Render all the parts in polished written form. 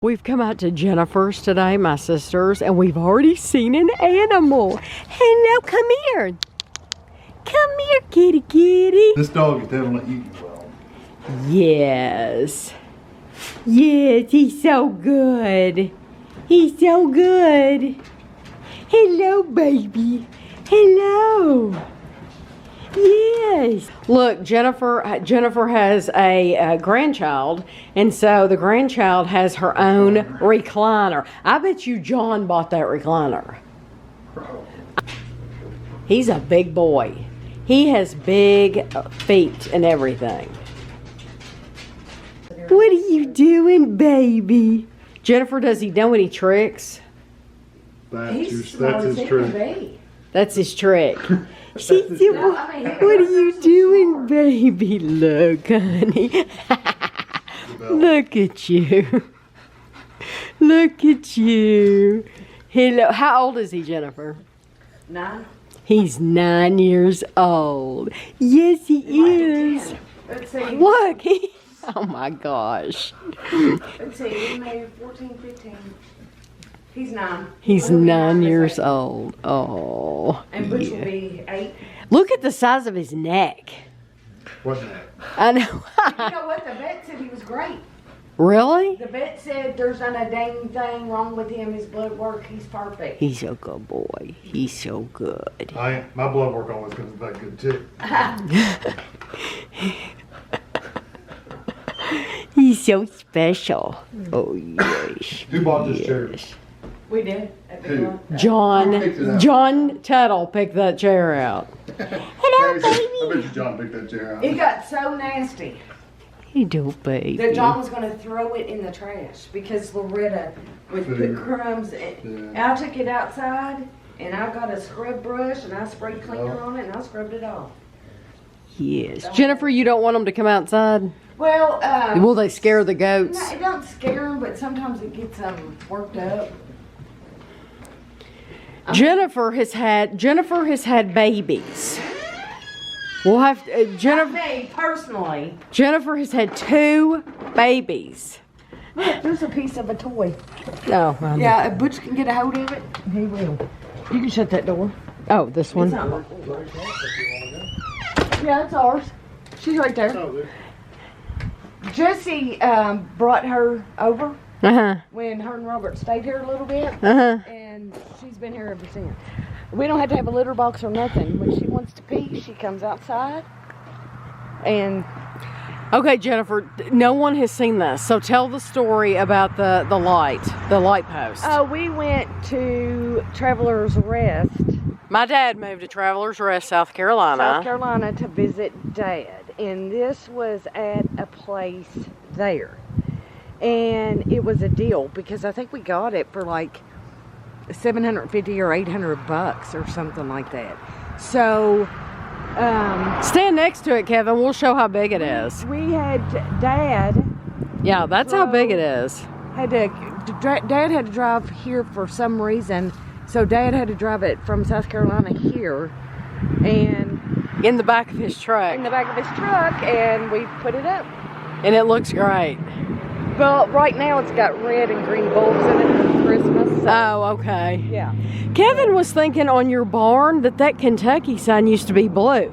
We've come out to Jennifer's today, my sister's, and we've already seen an animal. Hello, come here. Come here, kitty kitty. This dog is definitely eating well. Yes. Yes, he's so good. He's so good. Hello, baby. Hello. Yes. Look, Jennifer has a grandchild, and so the grandchild has her own recliner. I bet you John bought that recliner. He's a big boy. He has big feet and everything. What are you doing, baby? Jennifer, does he know any tricks? That's his trick. That's his trick. She said, what are you doing, baby? Look, honey. Look at you. Look at you. Hello. How old is he, Jennifer? 9. He's 9 years old. Yes, he is. Let's see. Look. Oh, my gosh. Let's see. He may be 14, 15. He's 9. He's 9 years old. Oh. And Butch will be 8. Look at the size of his neck. What's that? I know. You know what? The vet said he was great. Really? The vet said there's not a dang thing wrong with him. His blood work, he's perfect. He's a good boy. He's so good. My blood work always comes back good too. He's so special. Oh, yes. Who bought this chair? We did. At the Who? club. John Tuttle picked that chair out. Hello, I baby. bet you John picked that chair out. It got so nasty Hello, baby. that John was going to throw it in the trash because Loretta would put crumbs in. Yeah. I took it outside and I got a scrub brush and I sprayed cleaner on it and I scrubbed it off. Yes. Jennifer, you don't want them to come outside? Well, Will they scare the goats? no, it don't scare them, but sometimes it gets them worked up. Jennifer has had babies. We'll have Not me, personally. Jennifer has had 2 babies. Look, there's a piece of a toy. Oh, Yeah, if Butch can get a hold of it, he will. You can shut that door. Oh, this one. It's not yeah, it's ours. She's right there. Jesse brought her over when her and Robert stayed here a little bit, and she's been here ever since. We don't have to have a litter box or nothing. When she wants to pee, she comes outside. And Okay, Jennifer, no one has seen this, so tell the story about the light post. we went to Traveler's Rest, My dad moved to Travelers Rest, South Carolina. to visit Dad, and this was at a place there, and it was a deal because I think we got it for like $750 or $800 or something like that. So Stand next to it, Kevin. We'll show how big it is. we had Dad Yeah, that's how big it is. Dad had to drive here for some reason, so Dad had to drive it from South Carolina here, and In the back of his truck. in the back of his truck, and we put it up. And it looks great. Well, right now it's got red and green bulbs in it for Christmas. So, Oh, okay. yeah. Kevin was thinking on your barn that Kentucky sign used to be blue.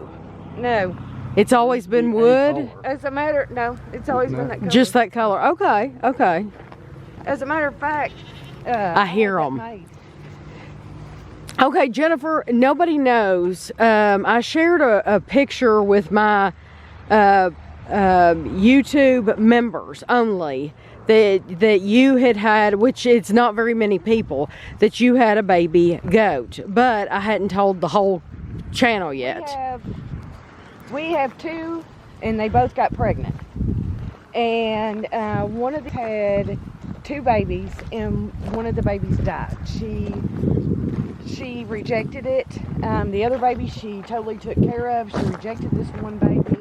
No, It's always been wood? as a matter, no, it's always been that color. Just that color. Okay, okay. As a matter of fact, I hear had 'em. that made. Okay, Jennifer, nobody knows. I shared a picture with my YouTube members only that you had, which it's not very many people, that you had a baby goat, but I hadn't told the whole channel yet. We have 2, and they both got pregnant. And one of them had 2 babies, and one of the babies died. She rejected it. The other baby she totally took care of. She rejected this one baby.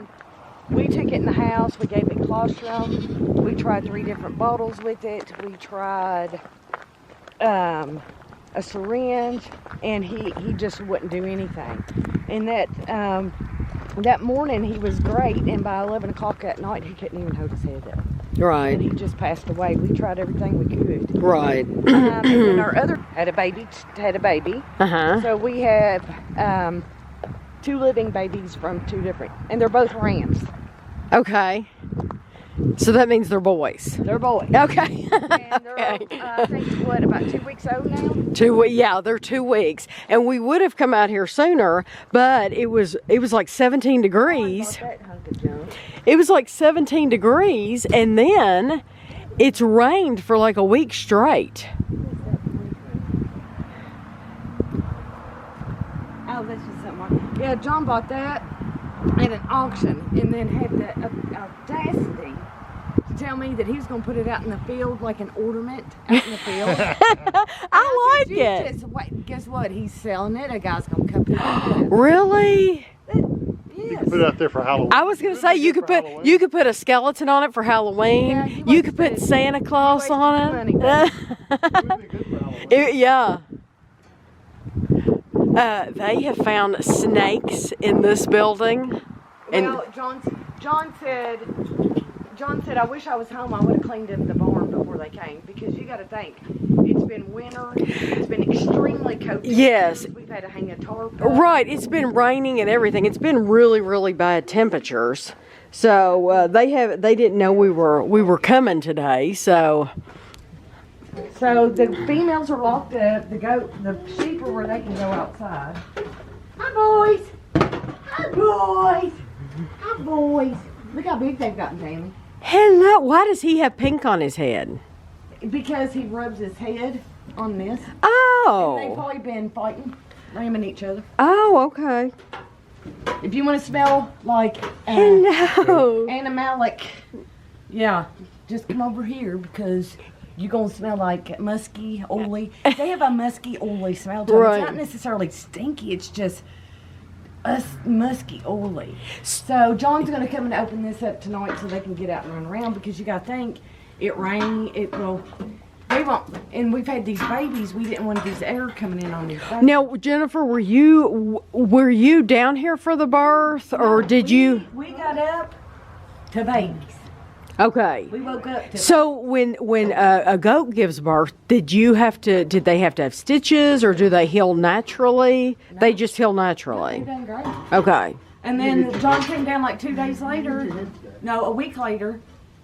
We took it in the house. We gave it colostrum. We tried 3 different bottles with it. We tried a syringe, and he just wouldn't do anything. And that that morning he was great, and by 11 o'clock at night he couldn't even hold his head up. Right. And he just passed away. We tried everything we could. Right. And then our other had a baby. Uh-huh. So we have 2 living babies from 2 different, and they're both rams. Okay. So that means they're boys. They're boys. Okay. And they're, I think, what, about 2 weeks old now? Yeah, they're 2 weeks. And we would have come out here sooner, but it was like 17 degrees. Oh, I bought that hunk of junk. It was like 17 degrees, and then it's rained for like a week straight. Oh, that's just something. Yeah, John bought that at an auction, and then had the audacity to tell me that he was going to put it out in the field like an ornament out in the field. I like said, "You it. just wait, guess what? He's selling it. A guy's going to come pick it up. Really? You can put it out there for Halloween. I was gonna say you could put a skeleton on it for Halloween. Yeah, you could put Santa Claus on it. Yeah. They have found snakes in this building. And Well, John said, I wish I was home. I would have cleaned up the barn before they came, because you got to think, it's been winter. It's been extremely cold. Yes. We've had to hang a tarp. right, it's been raining and everything. It's been really, really bad temperatures. So they didn't know we were coming today. So the females are locked up. The sheep are where they can go outside. Hi, boys. Hi, boys. Hi, boys. Look how big they've gotten, Jamie. hello. Why does he have pink on his head? Because he rubs his head on this. They've Oh. probably been fighting, ramming each other. Oh, okay. If you want to smell like Hello. animalic, yeah, just come over here, because you're going to smell like musky, oily. They have a musky, oily smell to them. Right. It's not necessarily stinky, it's just musky, oily. So John's going to come and open this up tonight so they can get out and run around, because you got to think, it rain, they won't, and we've had these babies, we didn't want these air coming in on these babies. Now, Jennifer, were you down here for the birth, or did you? We got up to babies. Okay. We woke up to So when a goat gives birth, did they have to have stitches, or do they heal naturally? No. They just heal naturally. They've done great. Okay. And then John came down like 2 days later, no, a week later,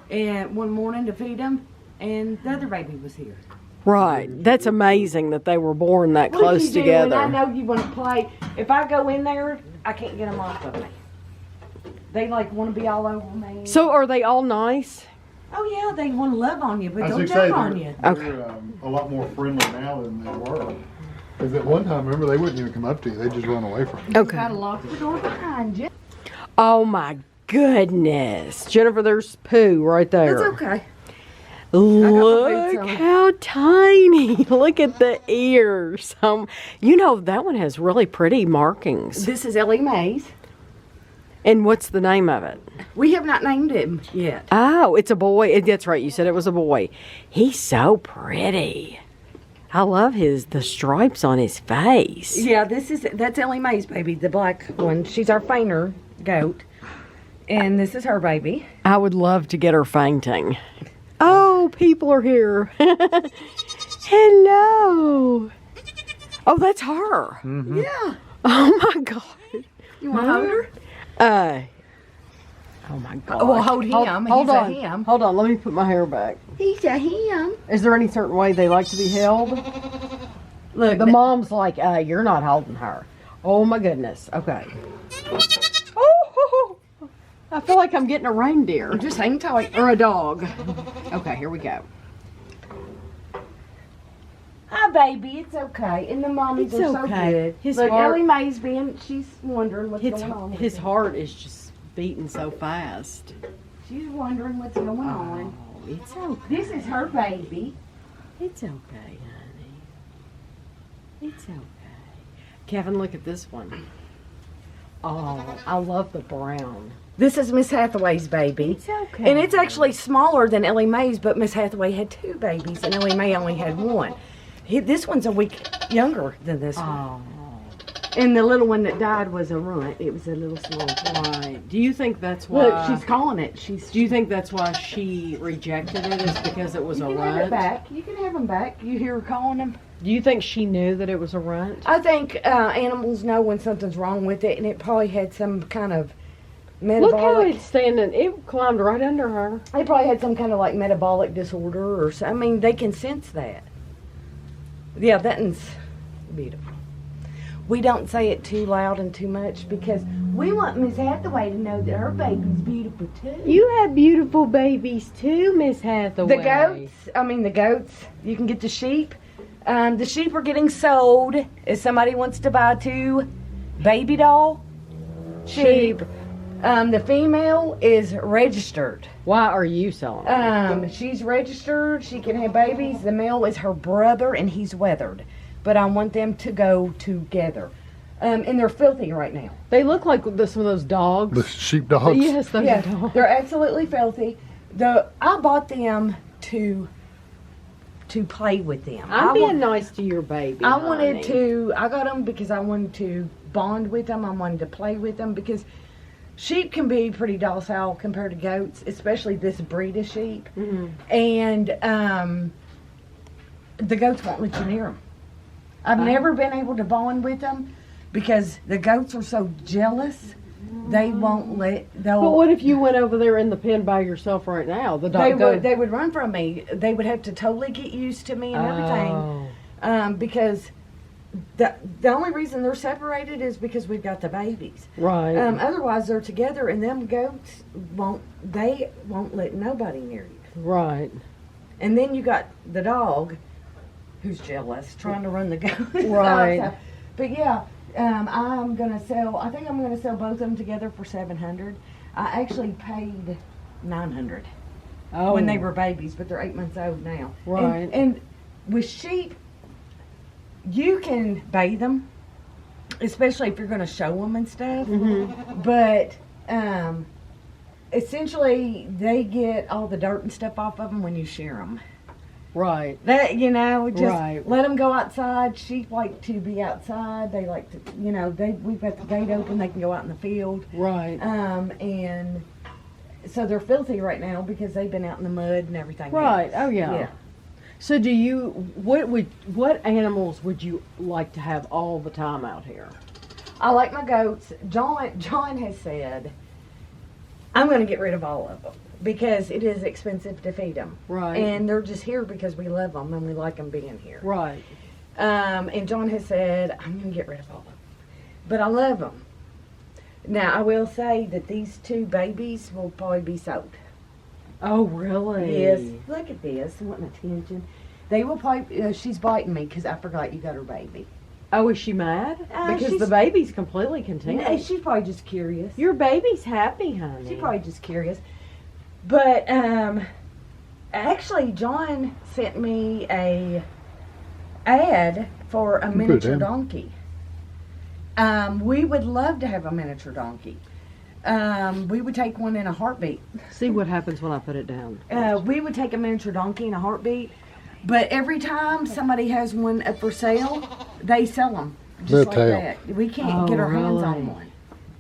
and one morning to feed him, and the other baby was here. Right. That's amazing that they were born that close What you together. do, and I know you want to play. If I go in there, I can't get them off of me. They like want to be all over me. So are they all nice? Oh yeah, they want to love on you, but I was don't gonna say, jump on you. they're a lot more friendly now than they were. Because at one time, remember, they wouldn't even come up to you. They just run away from you. You Okay. gotta lock the door behind you. Oh my goodness. Jennifer, there's poo right there. That's okay. Look boots on. how tiny. Look at the ears. That one has really pretty markings. This is Ellie Mays. And what's the name of it? We have not named him yet. Oh, it's a boy. That's right. You said it was a boy. He's so pretty. I love the stripes on his face. Yeah, that's Ellie Mae's baby, the black one. She's our fainter goat. And this is her baby. I would love to get her fainting. Oh, people are here. Hello. Oh, that's her. Mm-hmm. Yeah. Oh my God. You want to hold her? Oh my God. Well, hold him. Hold He's on. a him. Hold on. Let me put my hair back. He's a him. Is there any certain way they like to be held? Look, The mom's like, you're not holding her. Oh my goodness. Okay. Oh, I feel like I'm getting a reindeer. just hang tight. Or a dog. Okay, here we go. Hi, baby. It's okay. And the mommies It's are okay. so good. His Look, heart- Ellie Mae's she's wondering what's going on. His heart is just beating so fast. She's wondering what's going on. Oh, it's okay. This is her baby. It's okay, honey. It's okay. Kevin, look at this one. Oh, I love the brown. This is Miss Hathaway's baby. It's okay. And it's actually smaller than Ellie Mae's, but Miss Hathaway had 2 babies, and Ellie Mae only had 1. This one's a week younger than this one. Oh. And the little one that died was a runt. It was a little small one. Right. Do you think that's why? Look, she's calling it. Do you think that's why she rejected it? Is because it was a You can have it runt? back. You can have them back. You hear her calling them? Do you think she knew that it was a runt? I think animals know when something's wrong with it, and it probably had some kind of Look how metabolic. it's standing. It climbed right under her. They probably had some kind of like metabolic disorder, or I mean, they can sense that. Yeah, that's beautiful. We don't say it too loud and too much because we want Miss Hathaway to know that her baby's beautiful too. You have beautiful babies too, Miss Hathaway. The goats. You can get the sheep. The sheep are getting sold. If somebody wants to buy 2 baby doll sheep, the female is registered. Why are you selling them? She's registered. She can have babies. The male is her brother, and he's weathered. But I want them to go together. And they're filthy right now. They look like some of those dogs. The sheep dogs. Yes, those Yeah, dogs. they're absolutely filthy. I bought them to play with them. I'm being nice to your baby. I wanted honey. to. I got them because I wanted to bond with them. I wanted to play with them because sheep can be pretty docile compared to goats, especially this breed of sheep. Mm-hmm. And the goats won't let you near them. I've never been able to bond with them because the goats are so jealous. They won't let. But what if you went over there in the pen by yourself right now? The They dog. would run from me. They would have to totally get used to me and everything. Because the only reason they're separated is because we've got the babies. Right. Otherwise, they're together, and them goats won't let nobody near you. Right. And then you got the dog, who's jealous, trying to run the goat. Right. But yeah, I'm gonna sell. I think I'm gonna sell both of them together for $700. I actually paid $900 when they were babies, but they're 8 months old now. Right. And with sheep, you can bathe them, especially if you're gonna show them and stuff. Mm-hmm. But essentially, they get all the dirt and stuff off of them when you shear them. Right. That, just Right. let them go outside. Sheep like to be outside. They like to, we've got the gate open. They can go out in the field. Right. And so they're filthy right now because they've been out in the mud and everything. Right. else. Oh yeah. Yeah. So what animals would you like to have all the time out here? I like my goats. John has said, I'm going to get rid of all of them because it is expensive to feed them. Right. And they're just here because we love them and we like them being here. Right. And John has said, I'm going to get rid of all of them. But I love them. Now, I will say that these 2 babies will probably be sold. Oh, really? Yes. Look at this. I want attention. They will probably, she's biting me because I forgot you got her baby. Oh, is she mad? Because she's- the baby's completely content. No, she's probably just curious. Your baby's happy, honey. She's probably just curious. But actually, John sent me a ad for a put it miniature down. donkey. We would love to have a miniature donkey. We would take one in a heartbeat. See what happens when I put it down. We would take a miniature donkey in a heartbeat. But every time somebody has one up for sale, they sell them just The like tail. that. We can't get our hands on one.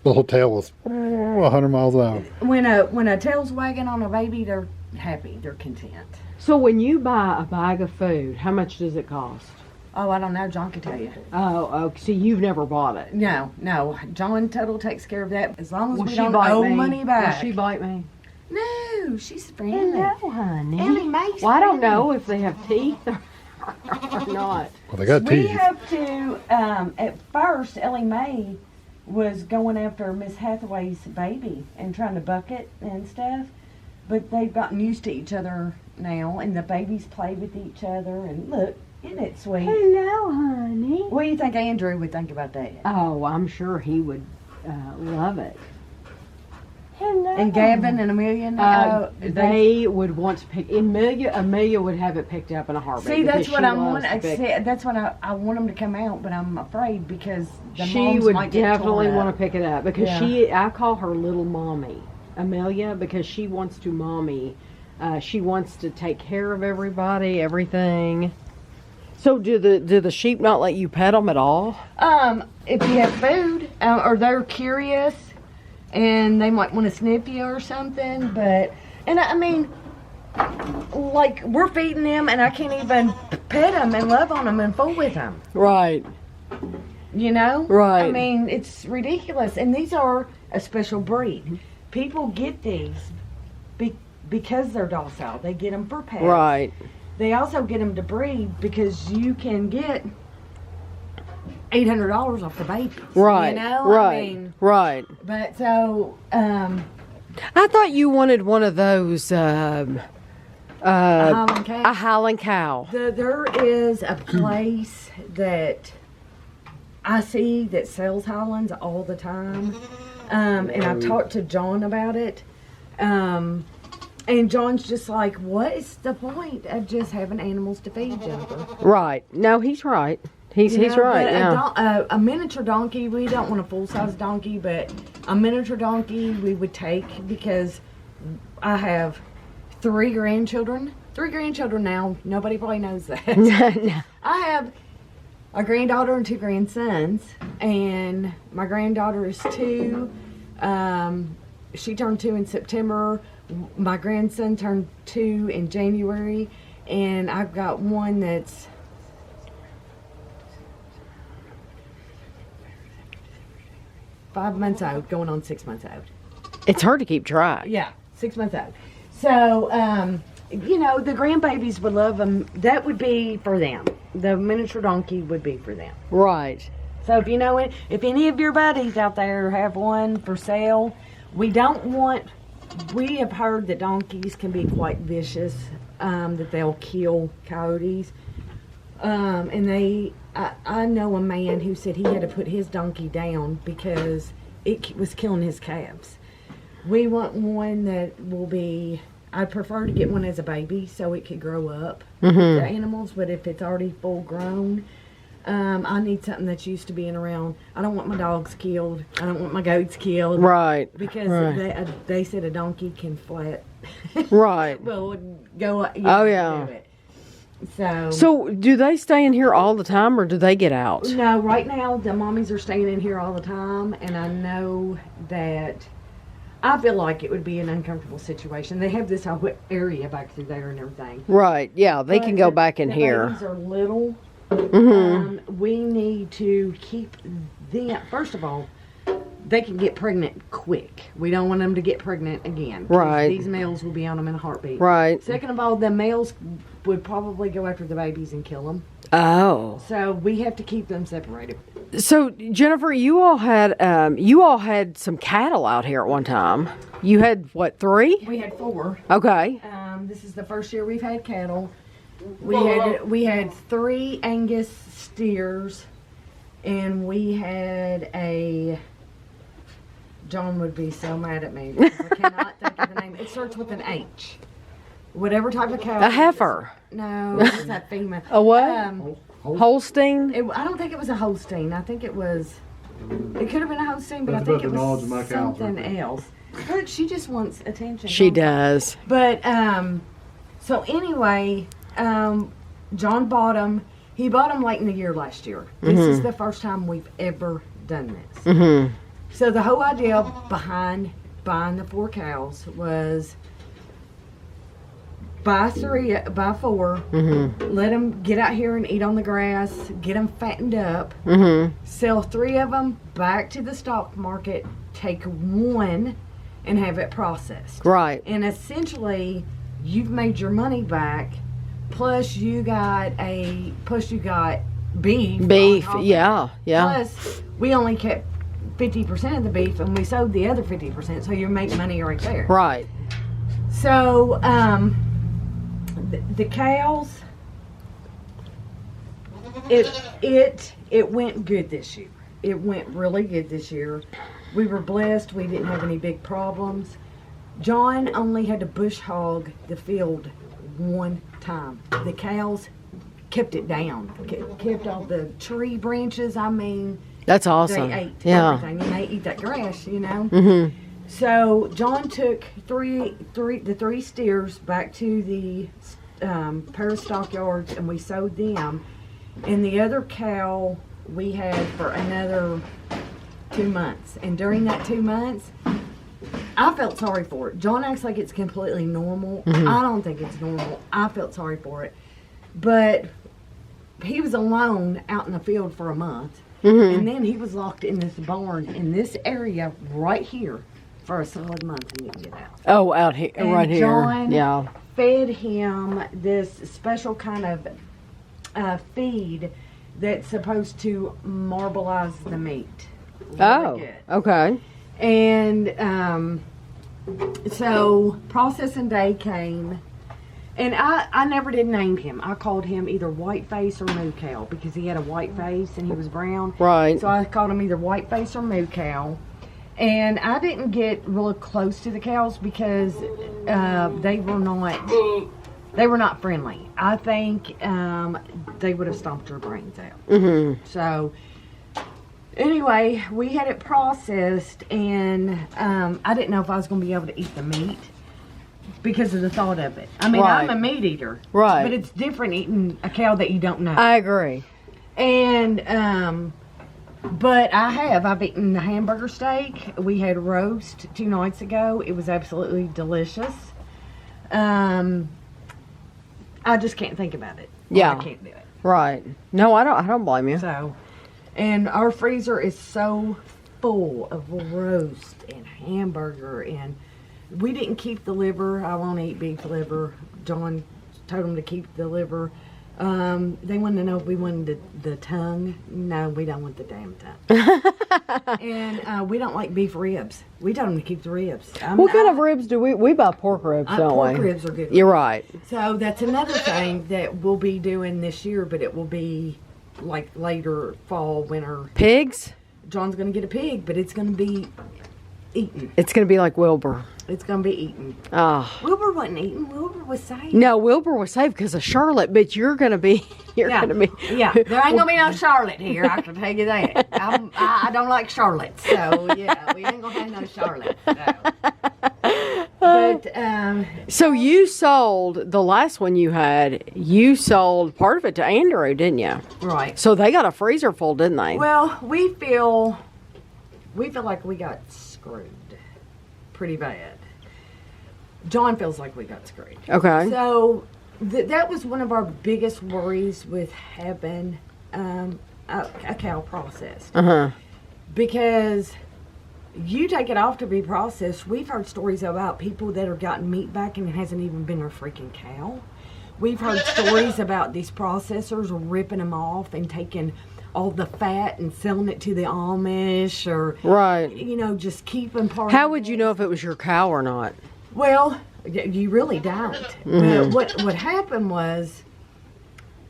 The whole tail was 100 miles an hour. When a tail's wagging on a baby, they're happy. They're content. So when you buy a bag of food, how much does it cost? Oh, I don't know. John can tell you. Oh, so you've never bought it. No. John Tuttle takes care of that as long as Will we she don't bite owe me? money back. Will she bite me? No, she's friendly. honey. Ellie Mae's Well, I don't friendly. know if they have teeth or not. Well, they got We teeth. have to, at first, Ellie Mae was going after Miss Hathaway's baby and trying to buck it and stuff. But they've gotten used to each other now, and the babies play with each other. And look, isn't it sweet? Hello, honey. What do you think Andrew would think about that? Oh, I'm sure he would love it. Hello. And Gavin and Amelia? They would want to pick. Amelia would have it picked up in a heartbeat. See, that's because what she I loves want. to pick- That's what I want them to come out, but I'm afraid because the She moms would might get definitely torn want up. to pick it up because Yeah. I call her little mommy, Amelia, because she wants to mommy. She wants to take care of everybody, everything. So do the sheep not let you pet them at all? If you have food, or they're curious, and they might want to sniff you or something, but, and I mean, like, we're feeding them, and I can't even pet them and love on them and fool with them. Right. You know? Right. I mean, it's ridiculous. And these are a special breed. People get these because they're docile. They get them for pets. Right. They also get them to breed because you can get $800 off the babies. Right. You know? Right. I mean, right. but so, I thought you wanted one of those, a Highland cow. a Highland cow. There is a place that I see that sells Highlands all the time. And I've talked to John about it. And John's just like, what is the point of just having animals to feed, Jennifer? Right. No, he's right. He's right. But Yeah. a miniature donkey, we don't want a full-size donkey, but a miniature donkey we would take because I have 3 grandchildren. 3 grandchildren now. Nobody probably knows that. No. I have a granddaughter and 2 grandsons, and my granddaughter is 2. She turned 2 in September. My grandson turned 2 in January, and I've got one that's five months old, going on 6 months old. It's hard to keep track. Yeah, 6 months old. So, you know, the grandbabies would love them. That would be for them. The miniature donkey would be for them. Right. So if you know it, if any of your buddies out there have one for sale, we have heard that donkeys can be quite vicious, that they'll kill coyotes. And I know a man who said he had to put his donkey down because it was killing his calves. We want one that will be, I'd prefer to get one as a baby so it could grow up with the animals, but if it's already full grown, I need something that's used to being around. I don't want my dogs killed. I don't want my goats killed. Right. Because they said a donkey can flat. Right. Well, go. Oh, yeah. Do it. So do they stay in here all the time, or do they get out? No, right now the mommies are staying in here all the time, and I know that I feel like it would be an uncomfortable situation. They have this whole area back through there and everything. Right. Yeah, they can go back in the here. Babies are little. We need to keep them. First of all, they can get pregnant quick. We don't want them to get pregnant again. Right. These males will be on them in a heartbeat. Right. Second of all, the males would probably go after the babies and kill them. Oh. So we have to keep them separated. So Jennifer, you all had some cattle out here at one time. You had what, 3? We had 4. Okay. This is the first year we've had cattle. We had 3 Angus steers, and we had a. John would be so mad at me because I cannot think of the name. It starts with an H. Whatever type of cow. A heifer. No, it's that female. A what? Holstein? I don't think it was a Holstein. I think it was. It could have been a Holstein, but That's I think about it the knowledge of was my cows, something right there. else. Look, she just wants attention. She don't does. But so anyway, John bought them. He bought them late in the year last year. This is the first time we've ever done this. So the whole idea behind buying the 4 cows was buy 4, let them get out here and eat on the grass, get them fattened up, sell 3 of them back to the stock market, take 1 and have it processed. Right. And essentially, you've made your money back, plus you got beef. Beef, on top of it. yeah. Plus, we only kept 50% of the beef and we sold the other 50%, so you're making money right there. Right. So, the cows, it went good this year. It went really good this year. We were blessed. We didn't have any big problems. John only had to bush hog the field 1 time. The cows kept it down. Kept all the tree branches. I mean, That's awesome. they ate Yeah. everything, and they eat that grass, you know. So John took the 3 steers back to the Paris stockyards, and we sold them. And the other cow we had for another 2 months. And during that 2 months, I felt sorry for it. John acts like it's completely normal. I don't think it's normal. I felt sorry for it. But he was alone out in the field for a month. And then he was locked in this barn in this area right here for a solid month and didn't get out. Oh, out here, And right here. John Yeah. fed him this special kind of feed that's supposed to marbleize the meat. Really good. Okay. And so processing day came, and I never did name him. I called him either Whiteface or Moo Cow because he had a white face and he was brown. Right. So I called him either Whiteface or Moo Cow. And I didn't get real close to the cows because they were not friendly. I think they would have stomped their brains out. So anyway, we had it processed, and I didn't know if I was going to be able to eat the meat because of the thought of it. I mean, Right. I'm a meat eater. Right. But it's different eating a cow that you don't know. I agree. And, but I've eaten the hamburger steak. We had roast 2 nights ago. It was absolutely delicious. I just can't think about it. Yeah. I can't do it. Right. No, I don't blame you. So, and our freezer is so full of roast and hamburger, and we didn't keep the liver. I won't eat beef liver. John told them to keep the liver. They wanted to know if we wanted the tongue. No, we don't want the damn tongue. And we don't like beef ribs. We told them to keep the ribs. What kind of ribs do we buy? Pork ribs, don't pork we? ribs are good. You're right. So that's another thing that we'll be doing this year, but it will be like later fall, winter. Pigs? John's going to get a pig, but it's going to be eaten. It's going to be like Wilbur. It's going to be eaten. Oh. Wilbur wasn't eaten. Wilbur was safe. No, Wilbur was safe because of Charlotte, but you're going to be, Yeah, going to be. yeah. There ain't going to be no Charlotte here, I can tell you that. I don't like Charlotte, so yeah, we ain't going to have no Charlotte. So. But, So you sold, the last one you sold part of it to Andrew, didn't you? right. So they got a freezer full, didn't they? Well, we feel like we got screwed pretty bad. John feels like we got screwed. Okay. So that was one of our biggest worries with having a cow processed. Because you take it off to be processed. We've heard stories about people that have gotten meat back and it hasn't even been a freaking cow. We've heard stories about these processors ripping them off and taking all the fat and selling it to the Amish, or Right. just keeping part. How of would you it. know if it was your cow or not? Well, you really don't. But what happened was,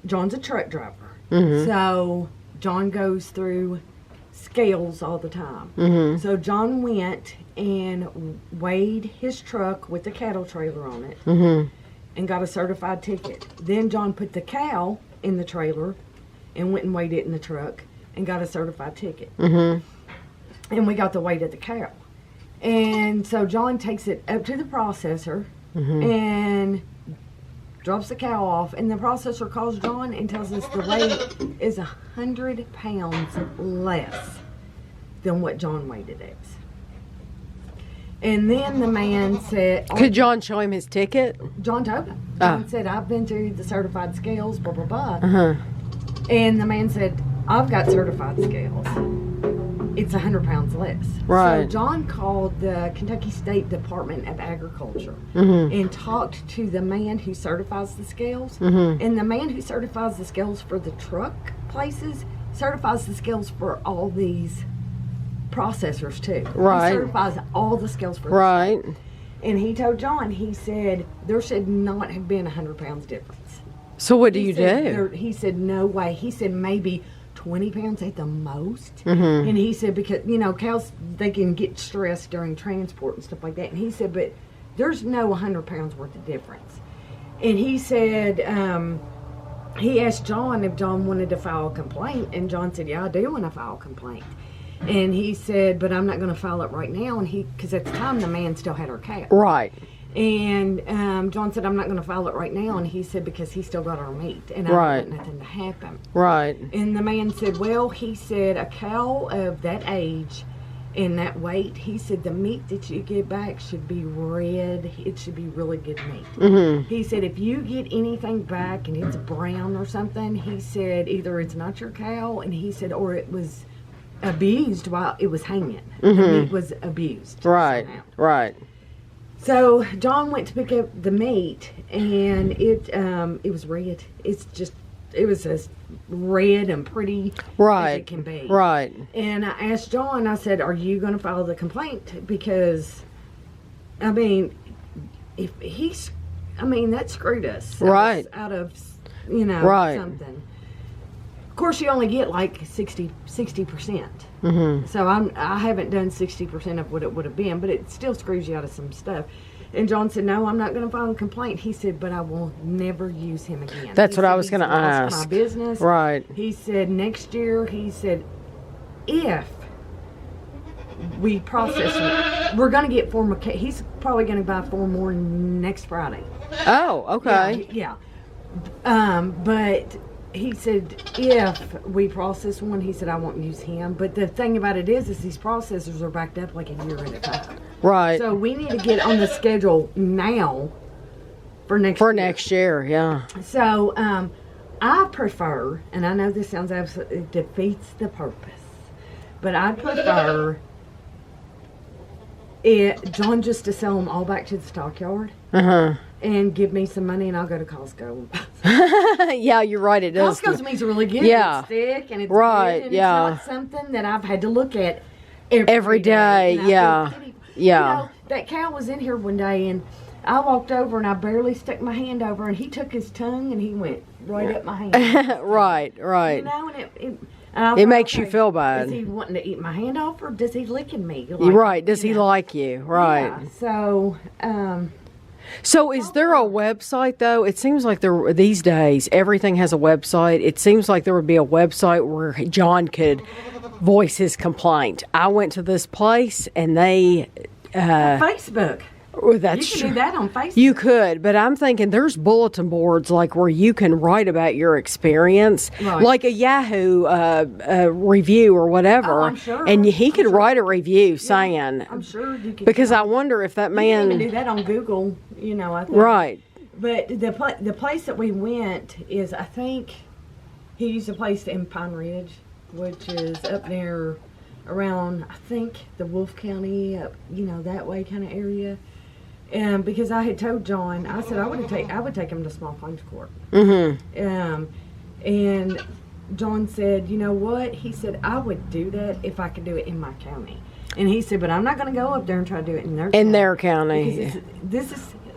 John's a truck driver, so John goes through scales all the time. So John went and weighed his truck with the cattle trailer on it, and got a certified ticket. Then John put the cow in the trailer and went and weighed it in the truck and got a certified ticket. And we got the weight of the cow. And so John takes it up to the processor and drops the cow off, and the processor calls John and tells us the weight is 100 pounds less than what John weighed it as. And then the man said... Could John show him his ticket? John told him. John said, I've been through the certified scales, blah, blah, blah. And the man said, I've got certified scales. It's 100 pounds less. Right. So John called the Kentucky State Department of Agriculture and talked to the man who certifies the scales. And the man who certifies the scales for the truck places certifies the scales for all these processors too. Right. He certifies all the scales for Right. And he told John, he said, there should not have been 100 pounds difference. So what do you do? He said, no way. He said, maybe 20 pounds at the most. And he said, because, cows, they can get stressed during transport and stuff like that. And he said, but there's no 100 pounds worth of difference. And he said, he asked John if John wanted to file a complaint. And John said, yeah, I do want to file a complaint. And he said, but I'm not going to file it right now. And because at the time, the man still had our cow. Right. And John said, I'm not going to file it right now. And he said, because he still got our meat. And I Right. want nothing to happen. Right. And the man said, well, he said, a cow of that age and that weight, he said, the meat that you get back should be red. It should be really good meat. Mm-hmm. He said, if you get anything back and it's brown or something, he said, either it's not your cow, and he said, or it was abused while it was hanging. The meat was abused. Right. somehow. Right. So John went to pick up the meat, and it was red. It was as red and pretty as Right. it can be. Right. And I asked John, I said, are you going to file the complaint? Because, I mean, that screwed us. Right. Out of, Right. something. Of course, you only get like 60%. Mm-hmm. So I haven't done 60% of what it would have been, but it still screws you out of some stuff. And John said, no, I'm not going to file a complaint. He said, but I will never use him again. That's He what I said, was he's gonna lost ask. My business. Right. He said, next year, he said, if we process it, we're going to get 4 more. He's probably going to buy 4 more next Friday. Oh, okay. Yeah. But he said, if we process one, he said, I won't use him. But the thing about it is these processors are backed up like a year at a time. Right. So we need to get on the schedule now for next For year. next year, yeah. So I prefer, and I know this sounds absolutely defeats the purpose, but I prefer John just to sell them all back to the stockyard Uh-huh. and give me some money, and I'll go to Costco. Yeah, you're right, it does. Costco's meat's really good. Yeah. It's thick and it's Right, good, and yeah. it's not something that I've had to look at Every day, And I yeah. think, Yeah. that cow was in here one day, and I walked over and I barely stuck my hand over, and he took his tongue and he went right up my hand. Right, right. And I It thought, makes you okay, feel bad. Is he wanting to eat my hand off, or does he licking me? Like, Right. Does you he know? like you? Right. Yeah, so, So is there a website though? It seems like these days everything has a website. It seems like there would be a website where John could voice his complaint. I went to this place and they Facebook. that's You can true. do that on Facebook. You could, but I'm thinking there's bulletin boards like where you can write about your experience, Right. like a Yahoo review or whatever. Oh, I'm sure. And he I'm could sure. write a review saying, I'm sure you can. because I wonder if that You can even do man, that on Google, I think. right? But the place that we went is, I think, he used a place in Pine Ridge, which is up there around, I think, the Wolf County, up, that way kind of area. And because I had told John, I said I would take him to small claims court. Mm-hmm. And John said, you know what? He said, I would do that if I could do it in my county. And he said, but I'm not going to go up there and try to do it in their county. In their county. Because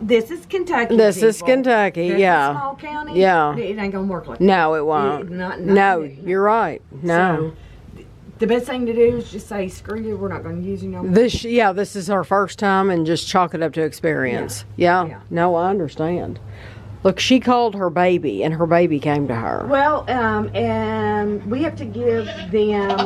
this is Kentucky. This is people. Kentucky, That's yeah. a small county. Yeah. It ain't going to work like that. No, it won't. No, you're right. No. So, the best thing to do is just say, screw you, we're not going to use you no more. This is our first time, and just chalk it up to experience. Yeah. Yeah. No, I understand. Look, she called her baby, and her baby came to her. Well, and we have to give them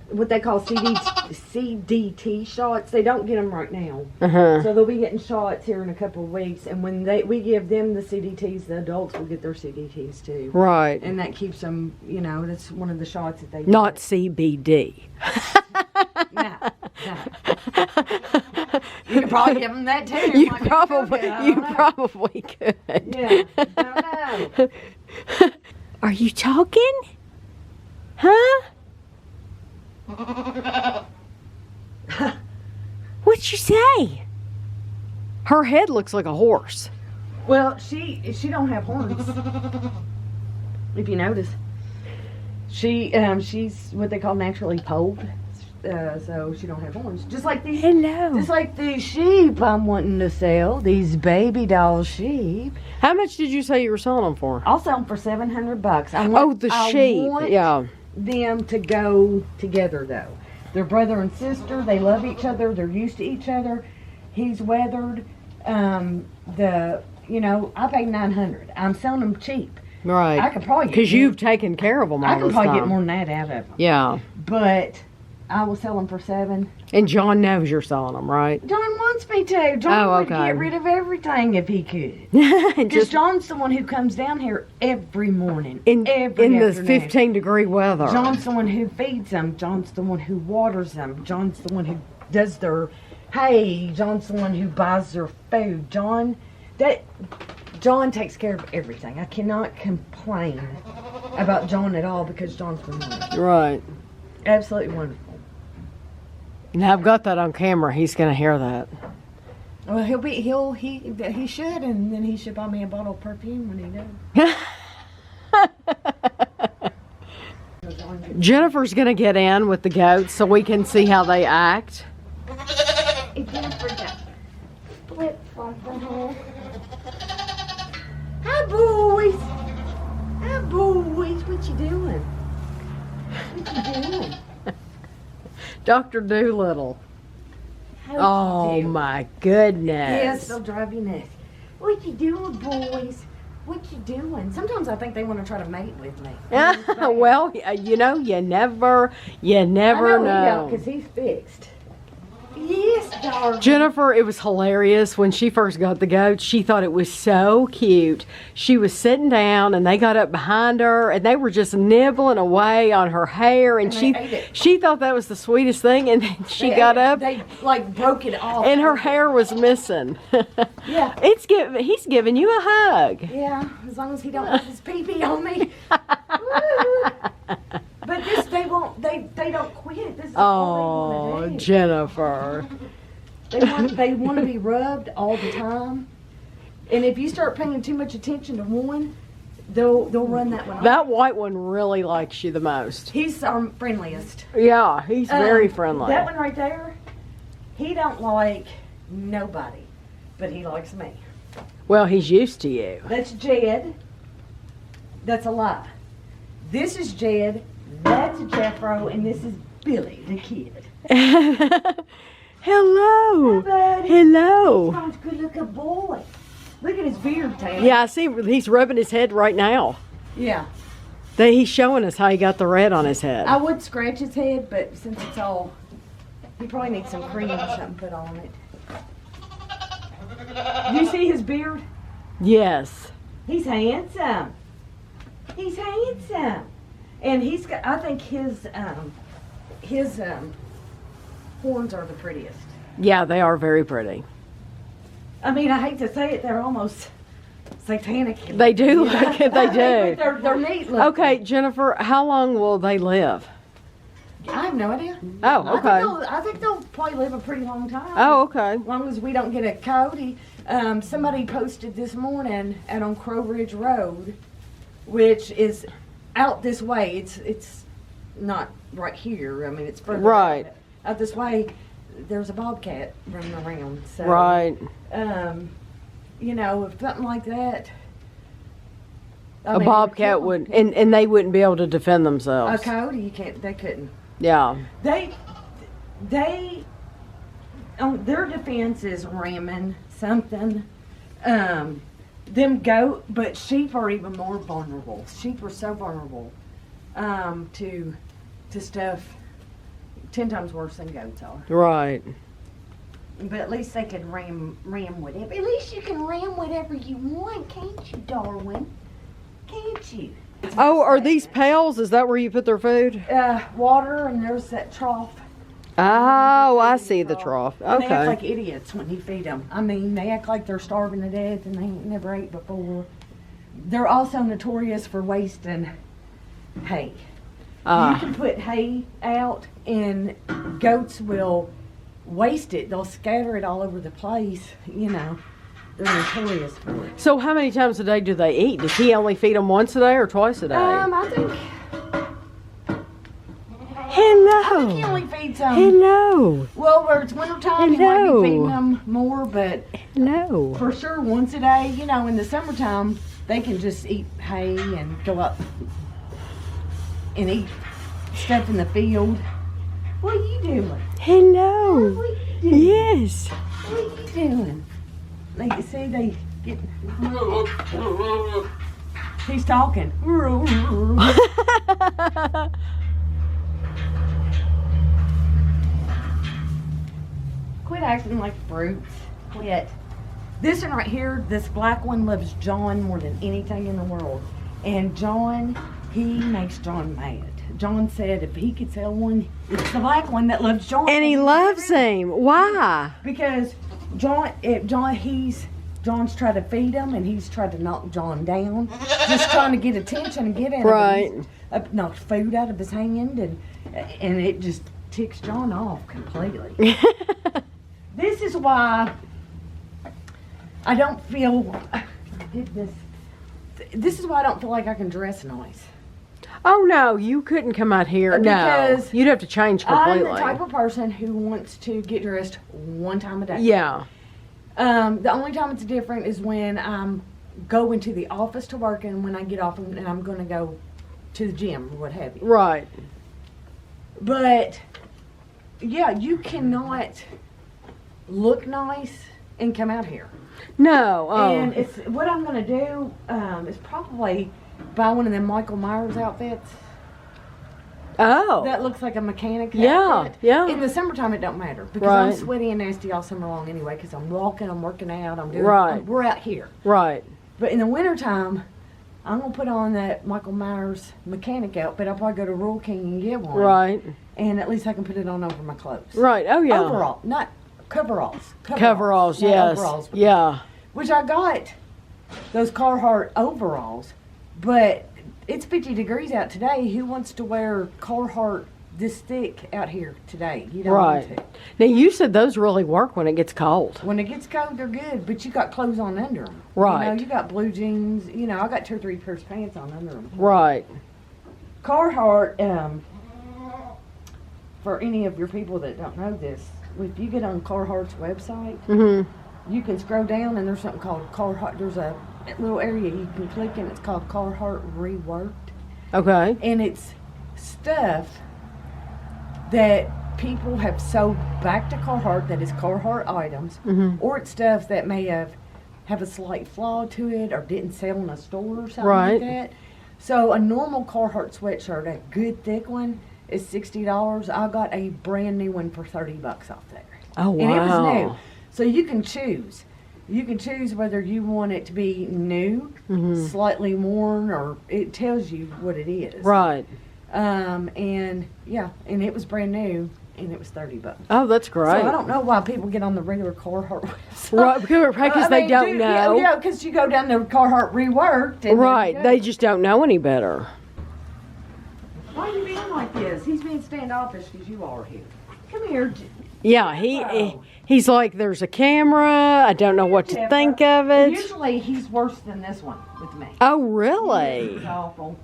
what they call CDT shots. They don't get them right now. Uh-huh. So they'll be getting shots here in a couple of weeks. And when we give them the CDTs, the adults will get their CDTs too. Right. And that keeps them, that's one of the shots that they Not get. CBD. No. You could probably give them that too. You Might be probably, good. I you don't know. probably could. Yeah. I don't know. Are you talking? Huh? What'd you say? Her head looks like a horse. Well, she don't have horns. If you notice, she's what they call naturally polled, so she don't have horns. Just like these. Hello. Just like these sheep I'm wanting to sell. These baby doll sheep. How much did you say you were selling them for? I'll sell them for $700. Oh, the sheep. I want Yeah. them to go together though. They're brother and sister. They love each other. They're used to each other. He's weathered. I paid $900. I'm selling them cheap. Right. I could probably get Because more. you've taken care of them all I can this probably time. get more than that out of them. Yeah. But I will sell them for $7. And John knows you're selling them, right? John wants me to. John would okay. get rid of everything if he could. Because Just John's the one who comes down here every morning. in every the afternoon. 15-degree weather. John's the one who feeds them. John's the one who waters them. John's the one who does their hay. John's the one who buys their food. John takes care of everything. I cannot complain about John at all because John's been wonderful. Right. Absolutely wonderful. Now I've got that on camera. He's gonna hear that. Well, he should, and then he should buy me a bottle of perfume when he does. Jennifer's gonna get in with the goats so we can see how they act. If Jennifer got flip-flops on her. Hi, boys. Hi, boys. What you doing? What you doing? Dr. Doolittle. How Oh you doing? my goodness. Yes, they'll drive you nuts. What you doing, boys? What you doing? Sometimes I think they want to try to mate with me. Well, you know, you never know. Because he's fixed. Yes, darling. Jennifer, it was hilarious when she first got the goats. She thought it was so cute. She was sitting down and they got up behind her and they were just nibbling away on her hair and And they ate it. she thought that was the sweetest thing, and then she They got ate it. up They like broke it off. and her hair was missing. Yeah. He's giving you a hug. Yeah, as long as he don't have his pee-pee on me. Woo. But they don't quit. This is all they Oh, want to do. Jennifer. They want to be rubbed all the time. And if you start paying too much attention to one, they'll run that one off. That white one really likes you the most. He's our friendliest. Yeah, he's very friendly. That one right there, he don't like nobody, but he likes me. Well, he's used to you. That's Jed. That's a lie. This is Jed. That's Jeffro, and this is Billy, the kid. Hello. Hi, buddy. Hello. Tom's a good-looking boy. Look at his beard, Taylor. Yeah, I see he's rubbing his head right now. Yeah. He's showing us how he got the red on his head. I would scratch his head, but since it's all, he probably needs some cream or something put on it. You see his beard? Yes. He's handsome. He's handsome. And he's got, I think his horns are the prettiest. Yeah, they are very pretty. I mean, I hate to say it, they're almost satanic. They do look it, they do. But they're neat looking. Okay, Jennifer, how long will they live? I have no idea. Oh, okay. I think they'll probably live a pretty long time. Oh, okay. As long as we don't get a coyote. Somebody posted this morning out on Crow Ridge Road, which is out this way. It's not right here. I mean, it's further Right. out this way. There's a bobcat running around. So, Right. You know, if something like that. I A mean, bobcat kill- would, and they wouldn't be able to defend A themselves. coyote, you can't. They couldn't. Yeah. They their defense is ramming something. Them goat, but sheep are even more vulnerable. Sheep are so vulnerable to stuff 10 times worse than goats are. Right. But at least they can ram whatever. At least you can ram whatever you want, can't you, Darwin? Can't you? Oh, are these pails? Is that where you put their food? Water, and there's that trough. Oh, I see the trough. And they act Okay. like idiots when you feed them. I mean, they act like they're starving to death and they ain't never ate before. They're also notorious for wasting hay. You can put hay out and goats will waste it. They'll scatter it all over the place, you know. They're notorious for it. So how many times a day do they eat? Does he only feed them once a day or twice a day? I think Hello. he only feeds them. Hello. Well, where it's wintertime, he might Hello. be feeding them more, but Hello. for sure once a day. You know, in the summertime, they can just eat hay and go up and eat stuff in the field. What are you doing? Hello. What are you doing? Yes. What are you doing? Like you see, they get. He's talking. quit acting like fruits. Quit. This one right here, this black one loves John more than anything in the world. And John, he makes John mad. John said if he could sell one, it's the black one that loves John. And he loves him. Why? Because John's trying to feed him, and he's trying to knock John down, just trying to get attention and get at him. Right. Knocked food out of his hand, and it just ticks John off completely. This is why I don't feel. This is why I don't feel like I can dress nice. Oh no, you couldn't come out here. Because no, you'd have to change completely. I'm the type of person who wants to get dressed one time a day. Yeah. The only time it's different is when I'm going to the office to work, and when I get off and I'm going to go to the gym or what have you. Right. But yeah, you cannot look nice and come out here. No. Oh. And it's what I'm going to do is probably buy one of them Michael Myers outfits. Oh. That looks like a mechanic Yeah, outfit. yeah. In the summertime, it don't matter because Right. I'm sweaty and nasty all summer long anyway. Because I'm walking, I'm working out, I'm doing. Right. We're out here. Right. But in the wintertime, I'm gonna put on that Michael Myers mechanic outfit. I'll probably go to Rural King and get one. Right. And at least I can put it on over my clothes. Right. Oh yeah. Overall, not coveralls. Coveralls. not Yes. overalls. Yeah. Which I got those Carhartt overalls, but it's 50 degrees out today. Who wants to wear Carhartt this thick out here today? You don't Right. want to. Now you said those really work when it gets cold. When it gets cold, they're good, but you got clothes on under them. Right. You got blue jeans. I got 2 or 3 pairs of pants on under them. Right. Carhartt, for any of your people that don't know this, if you get on Carhartt's website, you can scroll down and there's something called Carhartt. There's a little area you can click and it's called Carhartt Reworked. Okay. And it's stuff that people have sold back to Carhartt that is Carhartt items, or it's stuff that may have a slight flaw to it or didn't sell in a store or something Right. like that. So a normal Carhartt sweatshirt, a good thick one, is $60. I got a brand new one for $30 off there. Oh wow. And it was new. So you can choose. You can choose whether you want it to be new, slightly worn, or it tells you what it is. Right. And yeah, and it was brand new, and it was $30. Oh, that's great. So I don't know why people get on the regular Carhartt website. Right, because they don't know. Yeah, because you go down to Carhartt Reworked. And Right. They just don't know any better. Why are you being like this? He's being standoffish because you are here. Come here. Yeah, he's like, there's a camera. I don't know what to think of it. Usually he's worse than this one with me. Oh, really? He's awful.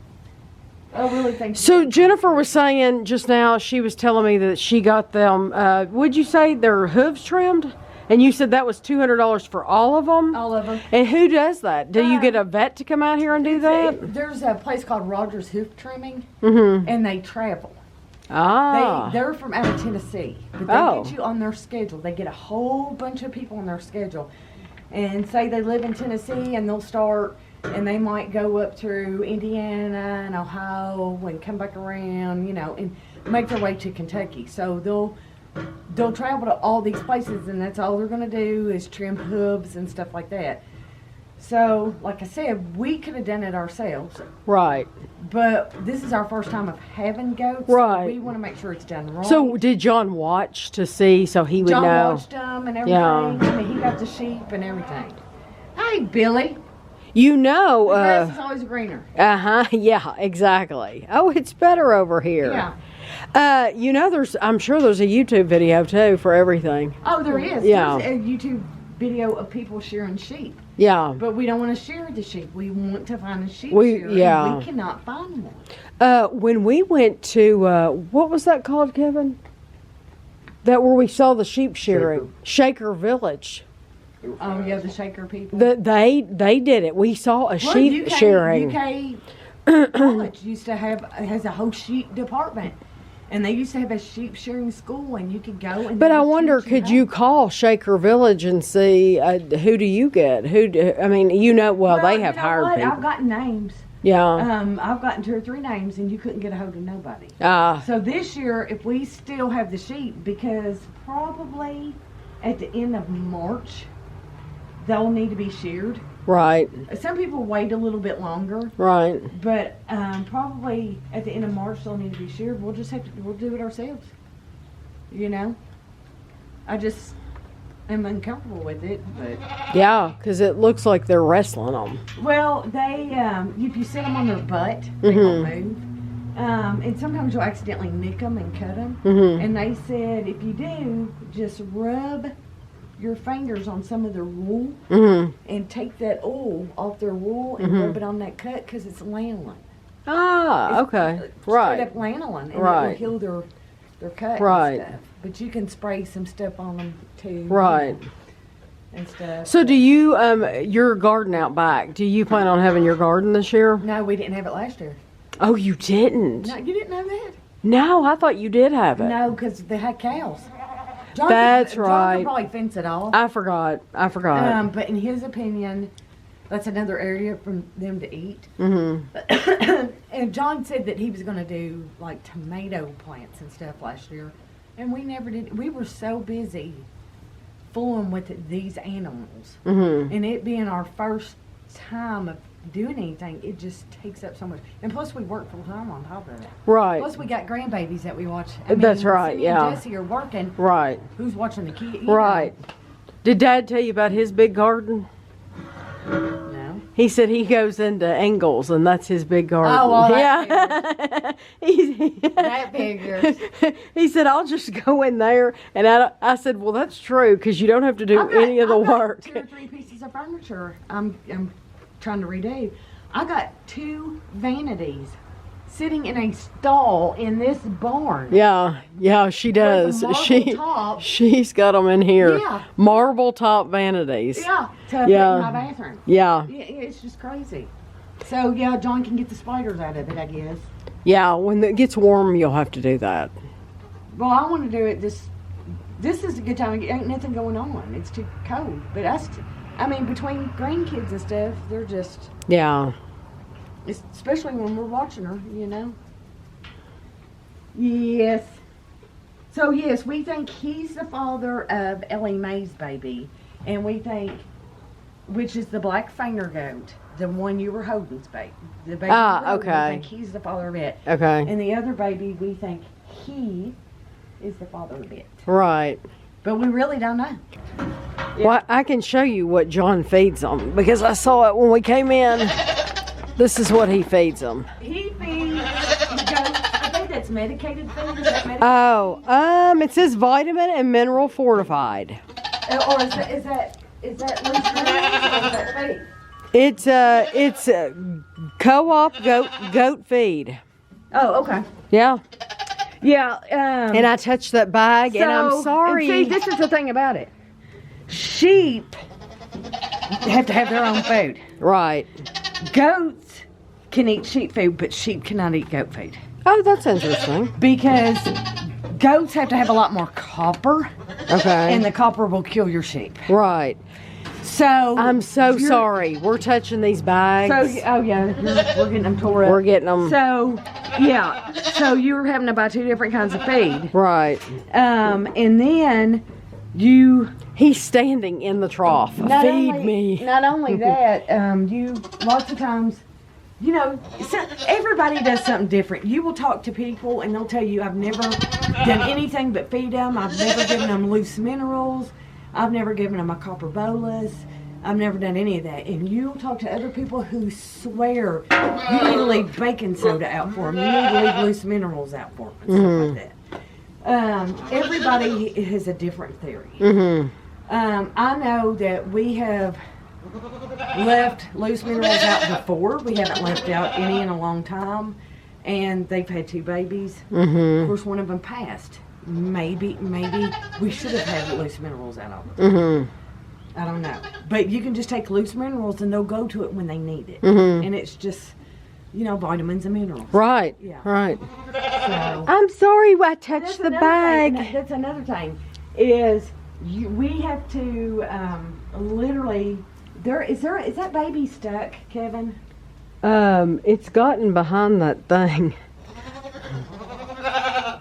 I really think So Jennifer was saying just now, she was telling me that she got them, would you say their hooves trimmed? And you said that was $200 for all of them? all of them. And who does that? Do you get a vet to come out here and do that? There's a place called Rogers Hoof Trimming, Mm-hmm. and they travel. Ah. They're from out of Tennessee, but they Oh. get you on their schedule. They get a whole bunch of people on their schedule, and say they live in Tennessee, and they'll start, and they might go up through Indiana and Ohio and come back around, and make their way to Kentucky. So they'll travel to all these places, and that's all they're gonna do is trim hooves and stuff like that. So, like I said, we could have done it ourselves, Right. but this is our first time of having goats. Right. So we want to make sure it's done right. So did John watch to see so he would John know? watched them and everything. Yeah. I mean, he got the sheep and everything. Hey, Billy. You The know, grass is always greener. yeah, exactly. Oh, it's better over here. Yeah. I'm sure there's a YouTube video too for everything. Oh, there is. Yeah. There's a YouTube video of people shearing sheep. Yeah. But we don't want to shear the sheep. We want to find a sheep We- shearer. yeah. And we cannot find one. When we went to, what was that called, Kevin? That where we saw the sheep shearing. Shaker Village. Oh, yeah, the Shaker people. They did it. We saw a sheep shearing. UK College has a whole sheep department. And they used to have a sheep shearing school, and you could go and. But they I would wonder, teach could how. you call Shaker Village and see who do you get? Well, they have you know hired what? people. I've gotten names. Yeah. I've gotten 2 or 3 names, and you couldn't get a hold of nobody. Ah. So this year, if we still have the sheep, because probably at the end of March, they'll need to be sheared. Right. Some people wait a little bit longer. Right. But probably at the end of March, they'll need to be sheared. We'll do it ourselves. You know? I just am uncomfortable with it, but... Yeah, because it looks like they're wrestling them. Well, they, if you sit them on their butt, they won't move. And sometimes you'll accidentally nick them and cut them. And they said if you do, just rub your fingers on some of their wool and take that oil off their wool and rub it on that cut because it's lanolin. Ah, okay. Right. Straight up lanolin. And it Right. will heal their cut Right. and stuff. But you can spray some stuff on them too. Right. And stuff. So do you, your garden out back, do you plan on having your garden this year? No, we didn't have it last year. Oh, you didn't? No, you didn't know that? No, I thought you did have it. No, because they had cows. That's John right. could probably fence it all. I forgot. But in his opinion, that's another area for them to eat. And John said that he was going to do like tomato plants and stuff last year, and we never did. We were so busy fooling with these animals, and it being our first time of doing anything, it just takes up so much. And plus, we work full time on top of it. Right. Plus, we got grandbabies that we watch. That's right, Cindy yeah. and Jesse are working. Right. Who's watching the kid? Right. Did Dad tell you about his big garden? No. He said he goes into Engels, and that's his big garden. Oh, well, yeah. That figures. He said, I'll just go in there. And I said, well, that's true, because you don't have to do any of the I've got work. 2 or 3 pieces of furniture I'm trying to redo. I got 2 vanities sitting in a stall in this barn. Yeah, she does. With a marble top. She's got them in here. Yeah. Marble top vanities. Yeah, to put in my bathroom. Yeah. It's just crazy. So, yeah, John can get the spiders out of it, I guess. Yeah, when it gets warm, you'll have to do that. Well, I want to do it this is a good time. Ain't nothing going on. It's too cold. But between grandkids and stuff, they're just... Yeah. Especially when we're watching her, you know. Yes. So, yes, we think he's the father of Ellie Mae's baby. And we think, which is the black finger goat, the one you were holding's baby. The baby you were holding, okay. We think he's the father of it. Okay. And the other baby, we think he is the father of it. Right. But we really don't know. Yeah. Well, I can show you what John feeds them, because I saw it when we came in. This is what he feeds them. He feeds the goats. I think that's medicated food. Is that medicated? Oh, it says vitamin and mineral fortified. Or is that loose minerals or is that feed? It's a co-op goat feed. Oh, okay. Yeah. Yeah. And I touched that bag, and I'm sorry. And see, this is the thing about it. Sheep have to have their own food. Right. Goats can eat sheep food, but sheep cannot eat goat food. Oh, that's interesting. Because goats have to have a lot more copper. Okay. And the copper will kill your sheep. Right. So I'm so sorry. We're touching these bags. We're getting them tore up. We're getting them. So, yeah. So you're having to buy 2 different kinds of feed. Right. And then He's standing in the trough. Feed me. Not only that, lots of times, everybody does something different. You will talk to people and they'll tell you, I've never done anything but feed them. I've never given them loose minerals. I've never given them a copper bolus. I've never done any of that. And you'll talk to other people who swear you need to leave baking soda out for them. You need to leave loose minerals out for them and stuff like that. Everybody has a different theory. I know that we have left loose minerals out before. We haven't left out any in a long time. And they've had 2 babies. Of course, one of them passed. Maybe we should have had loose minerals out of them. I don't know. But you can just take loose minerals and they'll go to it when they need it. And it's just, vitamins and minerals. Right. Yeah. Right. So, I'm sorry I touched the bag. That's another thing. Is we have to literally. Is that baby stuck, Kevin? It's gotten behind that thing.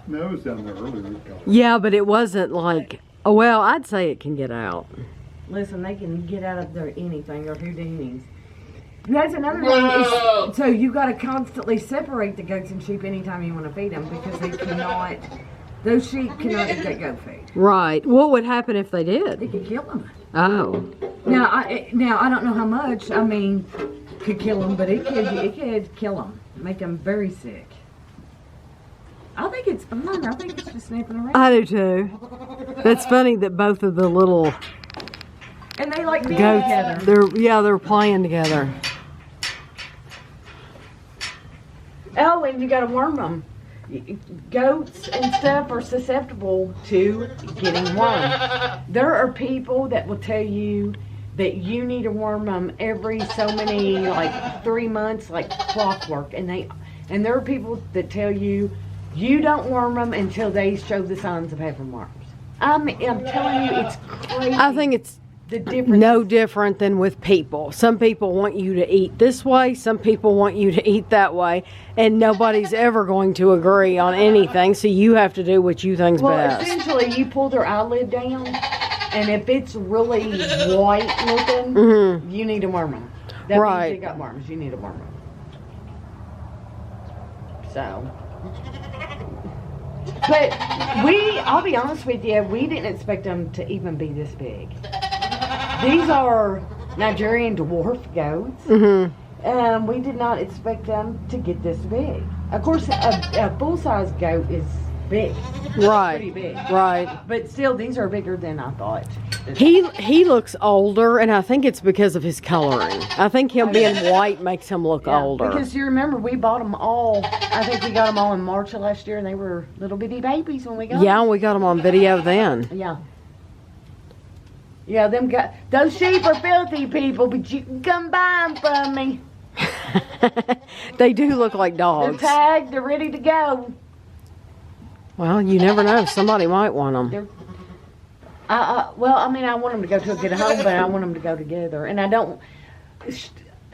No, it was down there earlier. Yeah, but it wasn't like Oh, well, I'd say it can get out. Listen, they can get out of there anything or Houdinis. That's another thing. So you got to constantly separate the goats and sheep anytime you want to feed them because they cannot. Those sheep cannot eat that goat feed. Right. What would happen if they They did? could kill them. Oh. Now I don't know how much. I mean, could kill them, but it could kill them, make them very sick. I think it's fun. I think it's just sniffing around. I do too. That's funny that both of the little And they like being goats, together. they're playing together. Oh, and you got to worm them. Goats and stuff are susceptible to getting wormed. There are people that will tell you that you need to worm them every so many, like 3 months, like clockwork. And there are people that tell you you don't worm them until they show the signs of having worms. I'm telling you, it's crazy. I think it's the difference. no different than with people. Some people want you to eat this way, some people want you to eat that way, and nobody's ever going to agree on anything, so you have to do what you think's best. Essentially, you pull their eyelid down, and if it's really white looking, you need to worm them. That Right. means you got worms. You need to worm them. So, but I'll be honest with you, we didn't expect them to even be this big. These are Nigerian dwarf goats. We did not expect them to get this big. Of course, a full-size goat is big. Right. Pretty big. Right. But still, these are bigger than I thought. He looks older, and I think it's because of his coloring. I think him being white makes him look older. Because you remember, we bought them all, I think we got them all in March of last year, and they were little bitty babies when we got them. Yeah, we got him on video then. Yeah. Yeah, those sheep are filthy, people, but you can come buy them from me. They do look like They're dogs. tagged, they're ready to go. Well, you never know. Somebody might want them. Well, I mean, I want them to go to a good home, but I want them to go together. And I don't,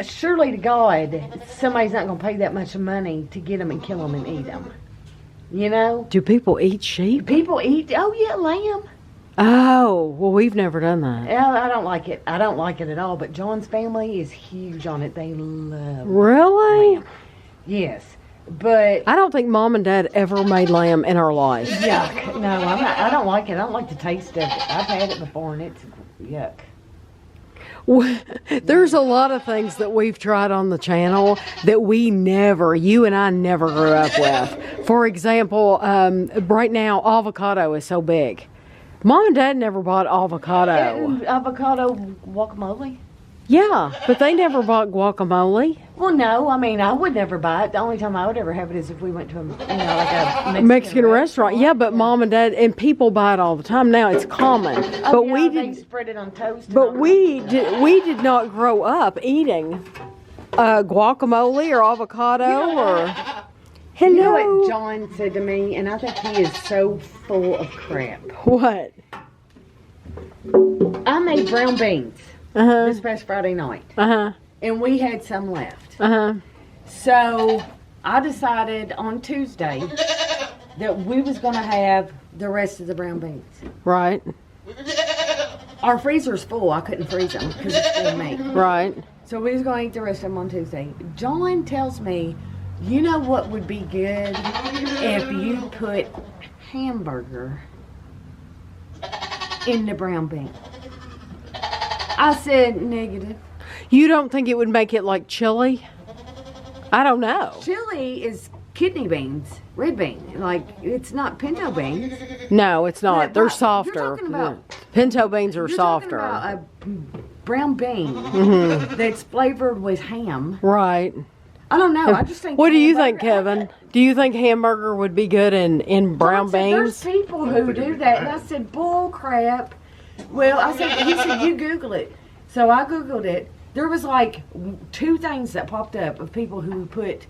surely to God, somebody's not going to pay that much money to get them and kill them and eat them. You know? Do people eat sheep? People eat, oh yeah, lamb. Oh, well, we've never done that. Yeah, I don't like it. I don't like it at all. But John's family is huge on it. They love Really? lamb. Yes, but I don't think Mom and Dad ever made lamb in our life. yuck. No, I'm not. I don't like it. I don't like the taste of it. I've had it before, and it's yuck. There's a lot of things that we've tried on the channel that you and I never grew up with. For example, right now, avocado is so big. Mom and Dad never bought avocado. And avocado guacamole? Yeah, but they never bought guacamole. Well, no. I mean, I would never buy it. The only time I would ever have it is if we went to like a Mexican restaurant. Yeah, but Mom and Dad, and people buy it all the time now. It's common. Oh, But yeah, we they did. spread it on toast. But we did not grow up eating guacamole or avocado or. Hello. You know what John said to me, and I think he is so full of crap. What? I made brown beans this past Friday night, and we had some left. So I decided on Tuesday that we was going to have the rest of the brown beans. Right. Our freezer's full. I couldn't freeze them because it's full of meat. Right. So we was going to eat the rest of them on Tuesday. John tells me, you know what would be good if you put hamburger in the brown bean? I said negative. You don't think it would make it like chili? I don't know. Chili is kidney beans, red bean. Like, it's not pinto beans. No, it's not. Yeah, They're you're softer. talking about- Pinto beans are You're softer. talking about a brown bean that's flavored with ham. Right. I don't know. I just think. What do you think, hamburger- Kevin? Do you think hamburger would be good in brown John said, beans? There's people who do that, and I said, bull crap. Well, he said, you Google it. So I Googled it. There was like 2 things that popped up of people who put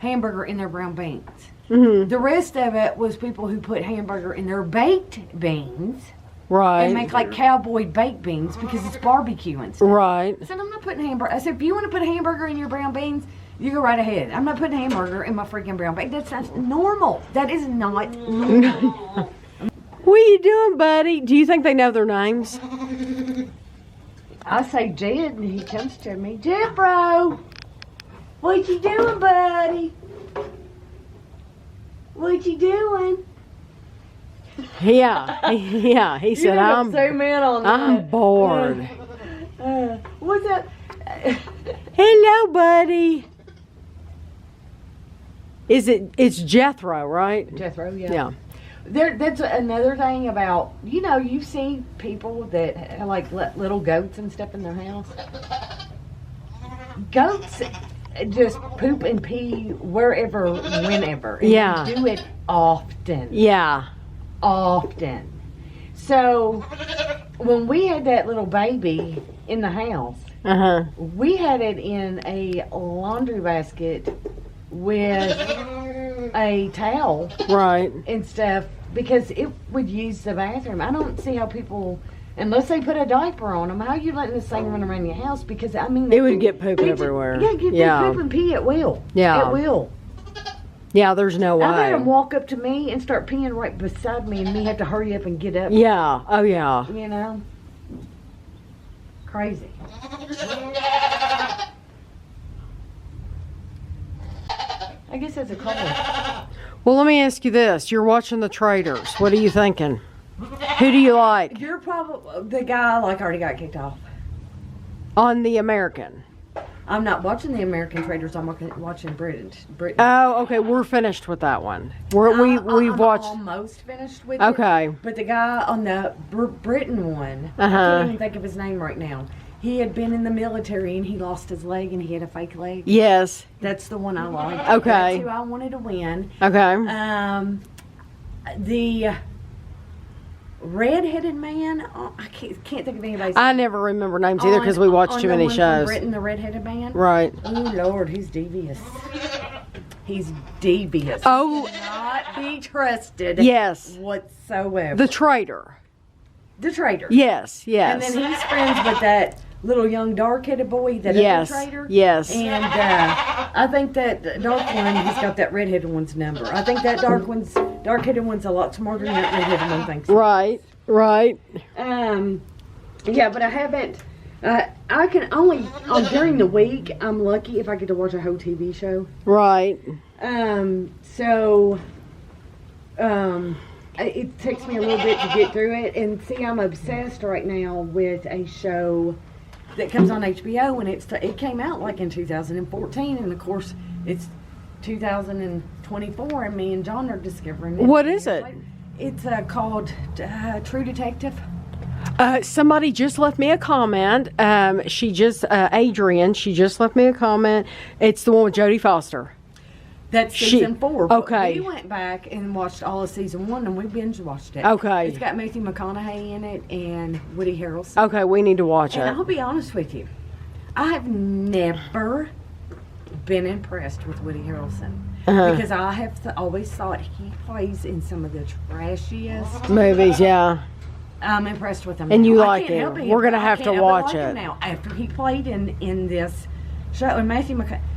hamburger in their brown beans. The rest of it was people who put hamburger in their baked beans. Right. And make like cowboy baked beans because it's barbecue and stuff. Right. I said, I'm not putting hamburger. I said, if you want to put a hamburger in your brown beans, you go right ahead. I'm not putting hamburger in my freaking brown beans. That's not normal. That is not normal. We What are you doing, buddy? Do you think they know their names? I say Jed, and he comes to me, Jed, bro. What you doing, buddy? What you doing? Yeah, yeah. He said, I'm zoom in on that. I'm bored. What's up? Hello, buddy. It's Jethro, right? Jethro, yeah. Yeah. That's another thing about, you've seen people that have, like, little goats and stuff in their house. Goats just poop and pee wherever, whenever. And Yeah. they do it often. Yeah. Often. So, when we had that little baby in the house, Uh-huh. we had it in a laundry basket with a towel Right. and stuff because it would use the bathroom. I don't see how people, unless they put a diaper on them, how are you letting this thing run around your house? Because, I mean... It would get poop everywhere. Yeah, poop and pee at will. Yeah. It will. Yeah, there's no way. I've had them walk up to me and start peeing right beside me and me have to hurry up and get up. Yeah. Oh, yeah. Crazy. I guess that's a call. Well, let me ask you this. You're watching The Traitors. What are you thinking? Who do you like You're probably the guy already got kicked off. on The American? I'm not watching the American Traders. I'm watching Britain. Oh, okay. We're finished with that one. We've I'm watched. almost finished with it. Okay. But the guy on the Britain one, I Uh-huh. can't even think of his name right now. He had been in the military and he lost his leg and he had a fake leg. Yes. That's the one I like. Okay. That's who I wanted to win. Okay. The red-headed man. I can't think of anybody's I name. never rember names either because we watch on too the many one from shows. Britain, the red-headed man. Right. Oh Lord, he's devious. He's devious. Oh, Not be trusted. yes. Whatsoever. The Traitor. The traitor. Yes. And Yes. then he's friends with that little young dark-headed boy, that Yes. other traitor. Yes. And I think that dark one, he's got that red-headed one's number. I think that dark-headed one's a lot smarter than that red-headed one thinks. Right. Right. Yeah, but I haven't. I can only during the week. I'm lucky if I get to watch a whole TV show. Right. It takes me a little bit to get through it. And see, I'm obsessed right now with a show that comes on HBO, and it came out like in 2014, and of course it's 2024, and me and John are discovering it. What is it? It's called True Detective. Somebody just left me a comment. Adrian, she just left me a comment. It's the one with Jodie Foster. That's season 4. But okay. we went back and watched all of season 1, and we binge watched it. Okay. It's got Matthew McConaughey in it and Woody Harrelson. Okay, we need to watch And it. I'll be honest with you, I have never been impressed with Woody Harrelson because I have always thought he plays in some of the trashiest Movies, yeah. I'm impressed with him. And now. you I like can't him. help it. We're gonna I have can't to help but watch like him it. now. After he played in this show, and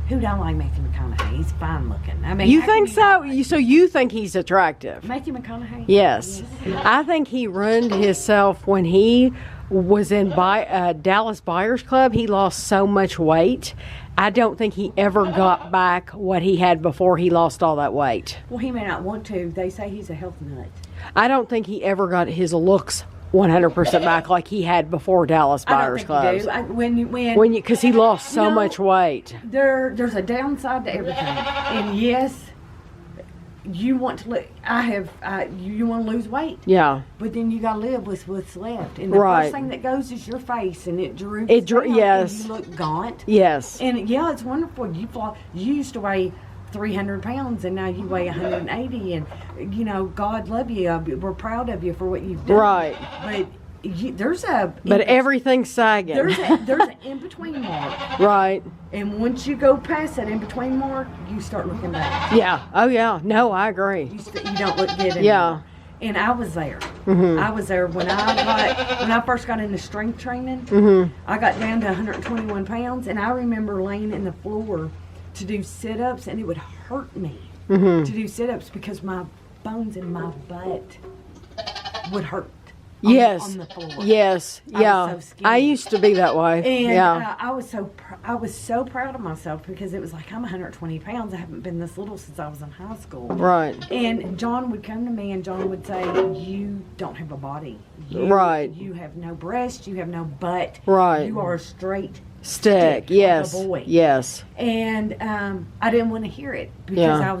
who don't like Matthew McConaughey? He's fine looking. I mean, You how can think you so? not like So you think he's attractive? Matthew McConaughey? Yes. I think he ruined himself when he was in Dallas Buyers Club. He lost so much weight. I don't think he ever got back what he had before he lost all that weight. Well, he may not want to. They say he's a health nut. I don't think he ever got his looks 100% back like he had before Dallas I don't Buyers think Club. you do. Because he lost so much weight. There's a downside to everything, and yes, you want to you want to lose weight, Yeah. but then you got to live with what's left, and the Right. first thing that goes is your face, and it droops. Yes. And you look gaunt. Yes. And yeah, it's wonderful. You used to weigh 300 pounds, and now you weigh 180, and God love you. We're proud of you for what you've done. Right. But But everything's sagging. there's an in between mark, Right. and once you go past that in between mark, you start looking back. Yeah. Oh, yeah. No, I agree. You don't look good anymore. Yeah. And I was there. Mm-hmm. I was there when I first got into strength training. Mm-hmm. I got down to 121 pounds, and I remember laying in the floor to do sit-ups, and it would hurt me Mm-hmm. to do sit-ups because my bones in my butt would hurt. Yes. On the floor. Yes. Yeah. I was so scared. I used to be that way. And yeah. I was so proud of myself because it was like, I'm 120 pounds. I haven't been this little since I was in high school. Right. And John would come to me and John would say, you don't have a body. Right. You have no breast. You have no butt. Right. You are a straight Stick. Yes. like a boy. Yes. And I didn't want to hear it because I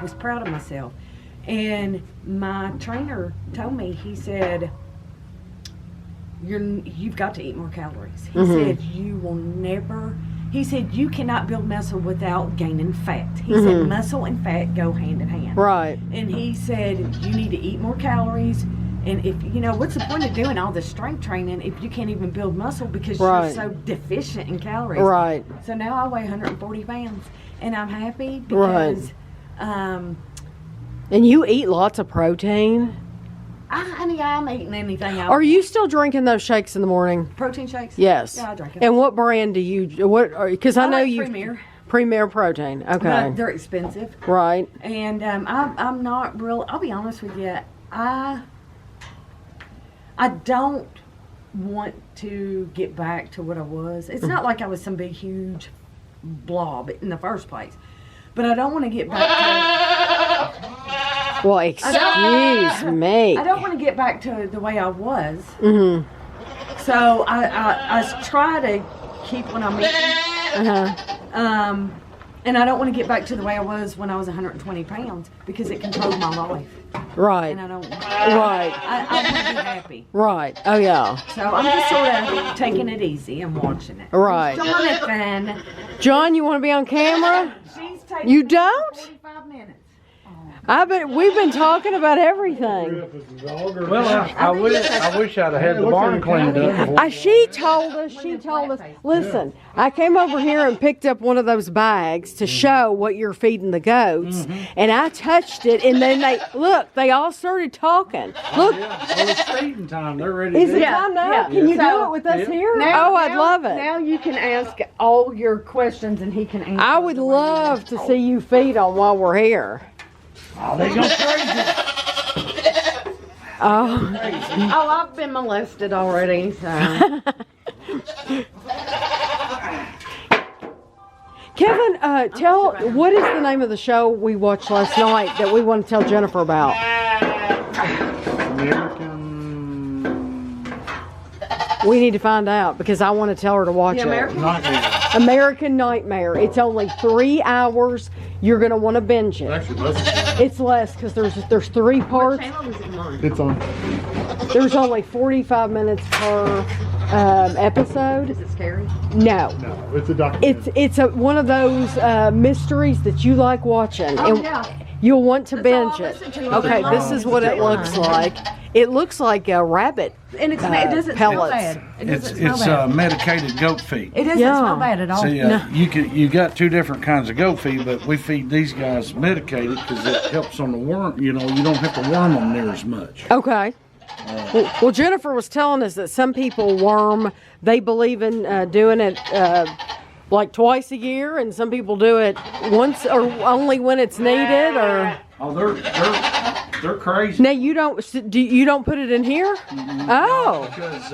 was proud of myself. And my trainer told me, he said, you've got to eat more calories. He said, you will never, he said, you cannot build muscle without gaining fat. He said, muscle and fat go hand in hand. Right. And he said, you need to eat more calories. And if, what's the point of doing all this strength training if you can't even build muscle because you're so deficient in calories? Right. So now I weigh 140 pounds and I'm happy because, and you eat lots of protein. honey, I'm eating anything else. Are you still drinking those shakes in the morning? Protein shakes? Yes. Yeah, I drink them. And what brand do you? Because I know like you. Premier. Premier Protein. Okay. But they're expensive. Right. And I'm not real. I'll be honest with you. I don't want to get back to what I was. It's not like I was some big, huge blob in the first place. But I don't want to get back to... Well, excuse me. I don't want to get back to the way I was. Mm-hmm. So I try to keep what I'm eating. Uh-huh. And I don't want to get back to the way I was when I was 120 pounds because it controlled my life. Right. And I don't... Right. I want to be happy. Right. Oh, yeah. So I'm just sort of taking it easy and watching it. Right. Jonathan. John, you want to be on camera? She's taking You don't? 45 minutes. I bet we've been talking about everything. Well, I wish I'd have had the barn cleaned up. She told us, listen, I came over here and picked up one of those bags to show what you're feeding the goats, and I touched it, and then they all started talking. Look. Well, it's feeding time. They're ready Is to it eat. time now? Yeah. Can you So- do it with us here? Now- I'd love it. Now you can ask all your questions and he can answer. I would love to see you feed on while we're here. Oh, they go crazy. Oh. Oh, I've been molested already, so. Kevin, what is the name of the show we watched last night that we want to tell Jennifer about? American. We need to find out because I want to tell her to watch it. Nightmare. American Nightmare. It's only 3 hours. You're going to want to binge it. Actually, less. It's less because there's 3 parts. It's on. There's only 45 minutes per episode. Is it scary? No. No, it's a documentary. It's one of those mysteries that you like watching. Oh, and yeah. You'll want to That's all binge I it. listen to all Okay, day this long. is what it looks like. It looks like a rabbit. And it doesn't pellets. smell bad. It doesn't smell It's bad. medicated goat feed. It doesn't Yeah. smell bad at all. See, you got 2 different kinds of goat feed, but we feed these guys medicated because it helps on the worm. You don't have to worm them near as much. Okay. Well, Jennifer was telling us that some people worm. They believe in doing it like twice a year, and some people do it once or only when it's needed. Or Oh, they're crazy. now you don't put it in here? Oh, Because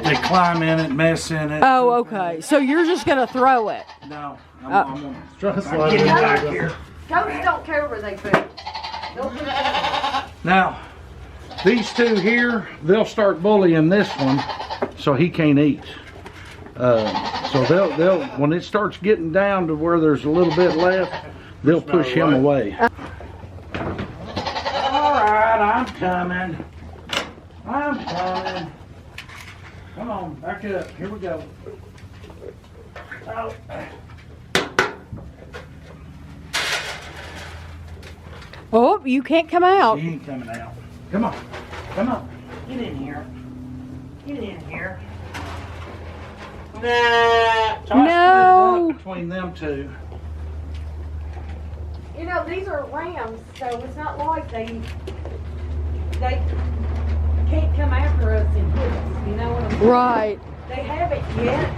they climb in it, mess in it. oh, okay. So you're just gonna throw it? No, I'm gonna Try to slide get it it in back there. here. Goats don't care where they food. They'll do it. Now, these 2 here, they'll start bullying this one, so he can't eat. So they'll when it starts getting down to where there's a little bit left, they'll push him away. All right, I'm coming. Come on, back up. Here we go. Oh. Oh, you can't come out. He ain't coming out. Come on. Get in here. So I split it No. up between them 2. These are lambs, so it's not like they can't come after us and hit us. You know what I'm saying? Right. They haven't yet,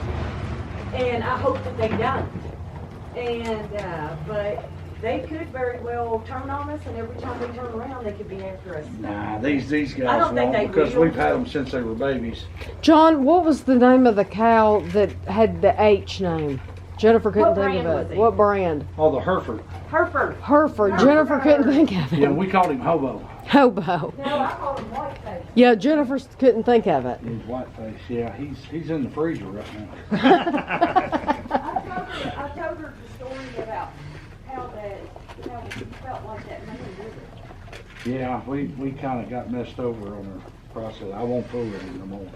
and I hope that they don't. And but They could very well turn on us, and every time we turn around, they could be after us. Nah, these guys I don't think won't, they because will. we've had them since they were babies. John, what was the name of the cow that had the H name? Jennifer couldn't What think brand of was it. he? What brand? Oh, the Hereford. Hereford. Hereford. Jennifer couldn't think of it. Yeah, we called him Hobo. Hobo. No, I call him Whiteface. Yeah, Jennifer couldn't think of it. He's whiteface. Yeah, he's in the freezer right now. I told her the story about how we felt like that man did it. Yeah, we kind of got messed over on our process. I won't fool with him no more.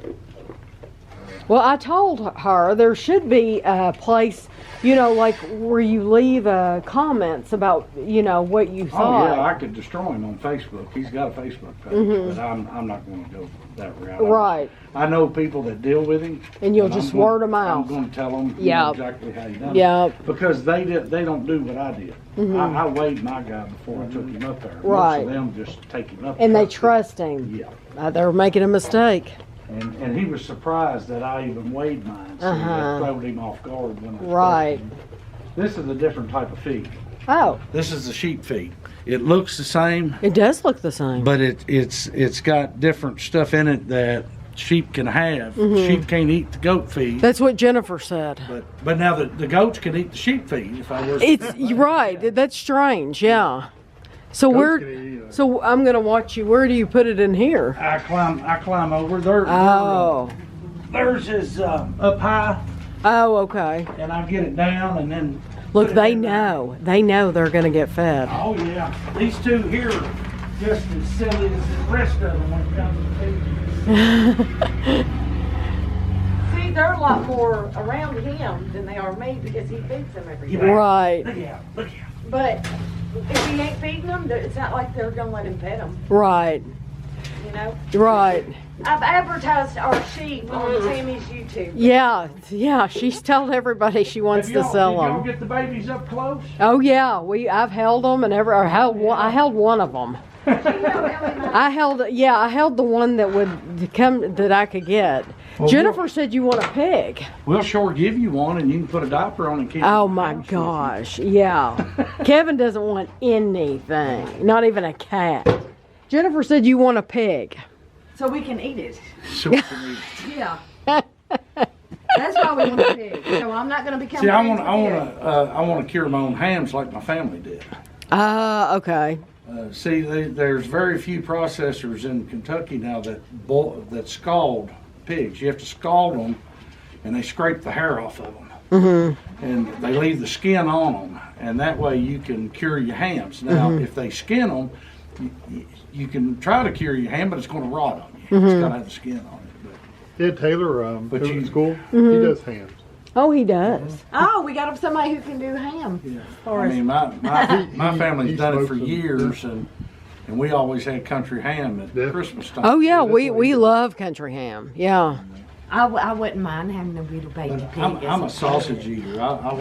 Well, I told her there should be a place, you know, like where you leave comments about, you know, what you thought. Oh yeah, I could destroy him on Facebook. He's got a Facebook page, but I'm not going to go that route. Right. I know people that deal with him, And you'll just word 'em out. I'm going to tell them Yep. exactly how he done Yep. it, because they don't do what I did. I weighed my guy before I took him up there. Right. Most of them just take him up. And they there. trust him. Yeah. They were making a mistake. And he was surprised that I even weighed mine. So that threw him off guard when I Right. started. This is a different type of feed. Oh, This is the sheep feed. It looks the same, it does look the same. but it's got different stuff in it that sheep can have. Sheep can't eat the goat feed, That's what Jennifer said. but now the goats can eat the sheep feed. If I was, You're right. That's strange. Yeah. So Goats can eat it. So I'm gonna watch you. Where do you put it in here? I climb over. Oh. Theirs is up high, Oh, okay. and I get it down, and then Look, put it they in there. know. They know they're gonna get fed. Oh yeah, these two here are just as silly as the rest of them when it comes to feed. See, they're a lot more around him than they are me because he feeds them every day. Right. Look out, look out. But if he ain't feeding them, it's not like they're gonna let him pet them. Right. You know. Right. I've advertised our sheep on Tammy's YouTube. Yeah. Yeah. She's telling everybody she wants to sell Did y'all them. get the babies up close? Oh yeah. I've held them and I held one of them. I held the one that would come that I could get. Well, Jennifer said you want a pig. We'll sure give you one, and you can put a diaper on and keep it Oh in the my house. gosh, yeah. Kevin doesn't want anything, not even a cat. Jennifer said you want a pig. So we can eat it. Sure we can eat it. Yeah. That's why we want a pig. So I'm not gonna become. See, I friends want with to cure my own hams like my family did. Okay. See, there's very few processors in Kentucky now that scald pigs. You have to scald them, and they scrape the hair off of them, and they leave the skin on them, and that way you can cure your hams. Now, if they skin them, you can try to cure your ham, but it's going to rot on you. It's got to have the skin on it. Ed Taylor, But who's you- in school, he does hams. Oh, he does. Oh, we got somebody who can do ham. I mean, my family's he done it for smokes them. years, and we always had country ham at Yeah. Christmas time. Oh yeah, that's what he we does. love country ham. Yeah. I wouldn't mind having a little baby But pig. I'm a as sausage eater. I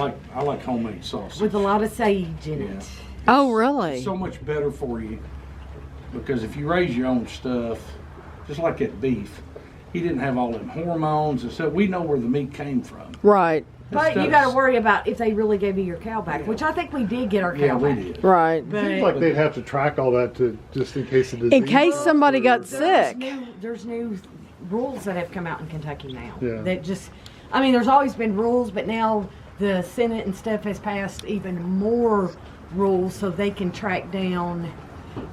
like homemade sausage. with a lot of sage in Yeah. it. Oh really? It's so much better for you, because if you raise your own stuff, just like that beef, he didn't have all them hormones and stuff. We know where the meat came from. Right. But you got to worry about if they really gave you your cow back, which I think we did get our cow Yeah, we back. did. Right. Seems like they'd have to track all that to just in case of disease. In case somebody got There's sick. there's new rules that have come out in Kentucky now. Yeah. That just, I mean, there's always been rules, but now the Senate and stuff has passed even more rules so they can track down.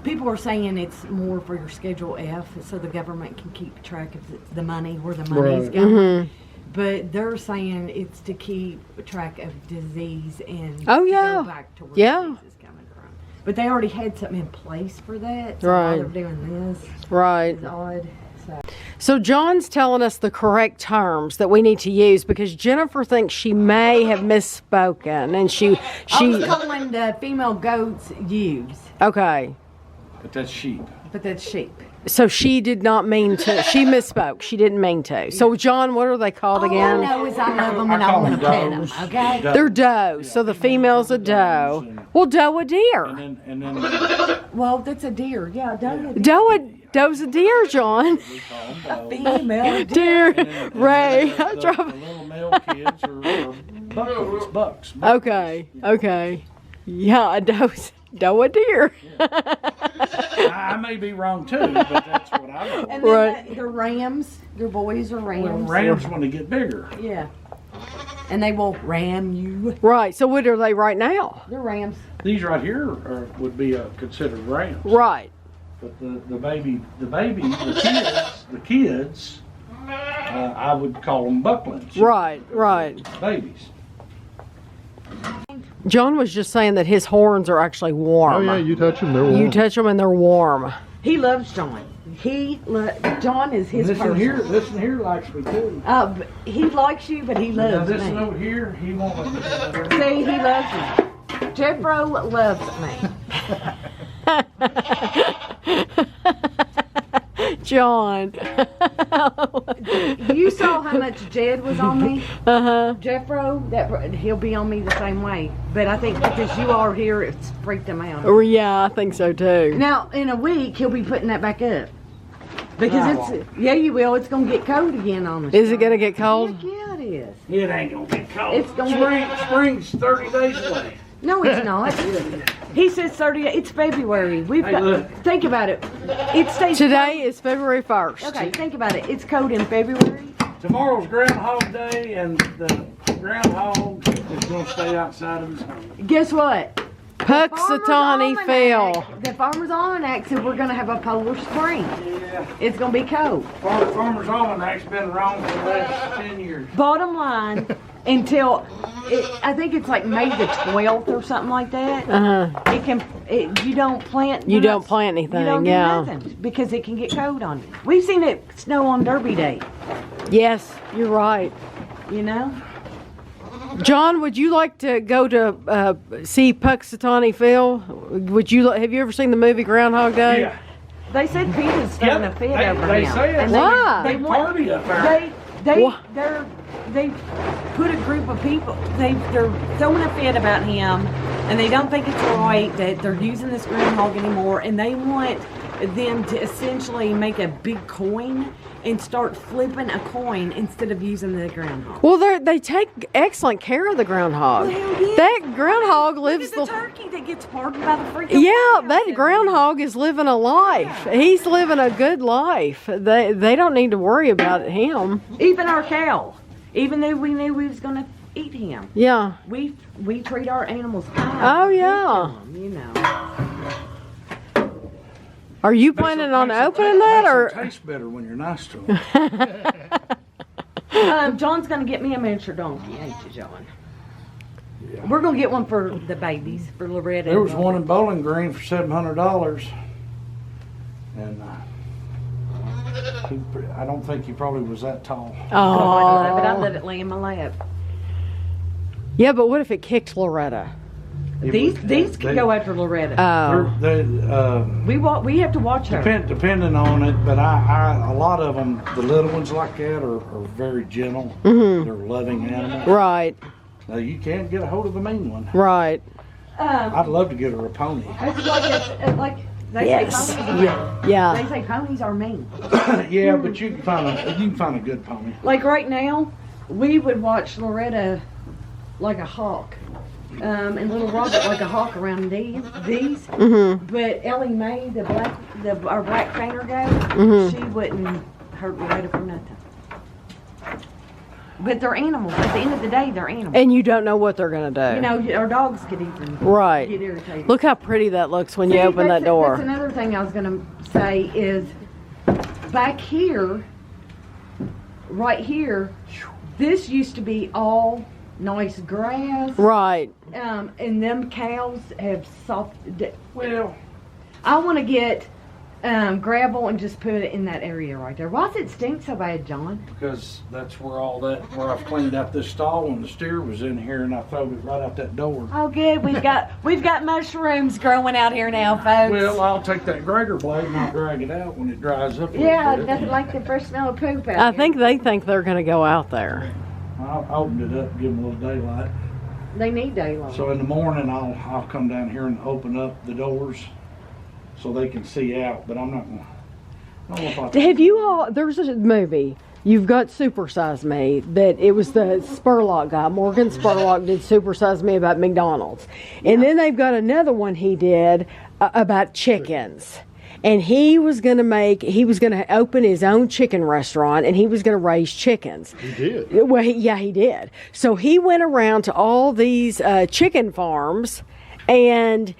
People are saying it's more for your Schedule F, so the government can keep track of the money, where the money's Right. going. But they're saying it's to keep track of disease and Oh, to yeah. go back to where Yeah. disease is coming from. But they already had something in place for that. So Right. Why they're doing this Right. is odd. So. So John's telling us the correct terms that we need to use because Jennifer thinks she may have misspoken and she I was calling the female goats ewes, okay. But that's sheep. but that's sheep. So she did not mean to. She misspoke. She didn't mean to. So John, what are they called All I again? know is I love them and I I call want to them pet them. does. Okay. They're doe. So the female's a doe. Well, doe a deer. And then Well, that's a deer. Yeah, don't Doe's a deer, John. we call them does. female. Deer. Ray. The, the little male kids are bucks. Okay. Okay. Yeah, a doe a deer. I may be wrong too, but that's what I know. And then Right. the rams, your boys are rams. Well, rams when they get bigger. Yeah. And they will ram you. Right. So what are they right now? They're rams. These right here would be considered rams. Right. But the kids, I would call them bucklings. Right. Right. Babies. John was just saying that his horns are actually warm. Oh yeah, you touch them, they're warm. You touch them and they're warm. He loves John. John is his person. This one here likes me too. But he likes you, but he Now loves this me. one over here, he won't let me do that. See, he loves me. Jeffro loves me. John. You saw how much Jed was on me? Uh-huh. Jeffro, he'll be on me the same way. But I think because you are here, it's freaked him out. Oh, yeah, I think so too. Now, in a week, he'll be putting that back up. Because yeah, you will. It's going to get cold again on us. Is it going to get cold? Yeah, it is. It ain't gonna get cold. It's gonna Spring's 30 days away. No, it's not. He says 30. It's February. We've got. look. Think about it. It stays. Today is February 1st. Okay, think about it. It's cold in February. Tomorrow's Groundhog Day, and the groundhog is gonna stay outside of his home. Guess what? Puxatawny Phil. The Farmer's Almanac said we're going to have a polar spring. Yeah. It's going to be cold. Farmer's Almanac's been wrong for the last 10 years. Bottom line, until I think it's like May the 12th or something like that. You don't plant. You don't plant anything, You don't yeah. do nothing because it can get cold on you. We've seen it snow on Derby Day. Yes, you're right. You know. John, would you like to go to see Puxatawny Phil? Have you ever seen the movie Groundhog Day? Yeah. They said Peter's starting to fit over they him. say it's And Why? They want. party up there. They put a group of people. They're throwing a fit about him, and they don't think it's right that they're using this groundhog anymore. And they want them to essentially make a big coin and start flipping a coin instead of using the groundhog. Well, they take excellent care of the groundhog. Well, hell yeah. That groundhog Look lives at the turkey that gets pardoned by the freaking Yeah, White that House. groundhog is living a life. He's living a good life. They don't need to worry about him. Even our cow, even though we knew we was gonna eat him, Yeah. we treat our animals fine. Oh, yeah. You know. Are you planning on opening that or? Tastes better when you're nice to them. John's gonna get me a miniature donkey, ain't you, John? Yeah. We're gonna get one for the babies, for Loretta. There was one in Bowling Green for $700, and I don't think he probably was that tall. I love it. I Oh. let it lay in my lap. Yeah, but what if it kicked Loretta? These can go after Loretta. Oh. We have to watch her. Depending on it, but a lot of them, the little ones like that, are very gentle. They're loving animals. Right. Now you can't get a hold of a mean one. Right. I'd love to get her a pony. It's like they Yes. say ponies are mean. Yeah. They say ponies are mean. Yeah, but you can find a good pony. Like right now, we would watch Loretta like a hawk. And little Robert like a hawk around these. But Ellie Mae, our black painter guy, she wouldn't hurt Loretta for nothing. But they're animals. At the end of the day, they're animals. And you don't know what they're gonna do. You know, our dogs get even Right. get irritated. Look how pretty that looks when you See, open that that's door. another thing I was going to say is back here, right here, this used to be all nice grass. Right. And them cows have soft. Well, I want to get gravel and just put it in that area right there. Why does it stink so bad, John? because that's where where I've cleaned out this stall when the steer was in here, and I throw it right out that door. Oh, good. We've got mushrooms growing out here now, folks. Well, I'll take that grater blade and I'll drag it out when it dries up. A Yeah, little bit. nothing like the first smell of poop out I here. think they think they're gonna go out there. I'll open it up, give them a little daylight. They need daylight. So in the morning, I'll come down here and open up the doors so they can see out. But I'm not gonna. I don't know if I. Have you all? There's a movie You've got Super Size Me, that it was the Spurlock guy. Morgan Spurlock did Super Size Me about McDonald's. And then they've got another one he did about chickens. And he was going to open his own chicken restaurant, and he was going to raise chickens. He did. Well, he did. So he went around to all these chicken farms, and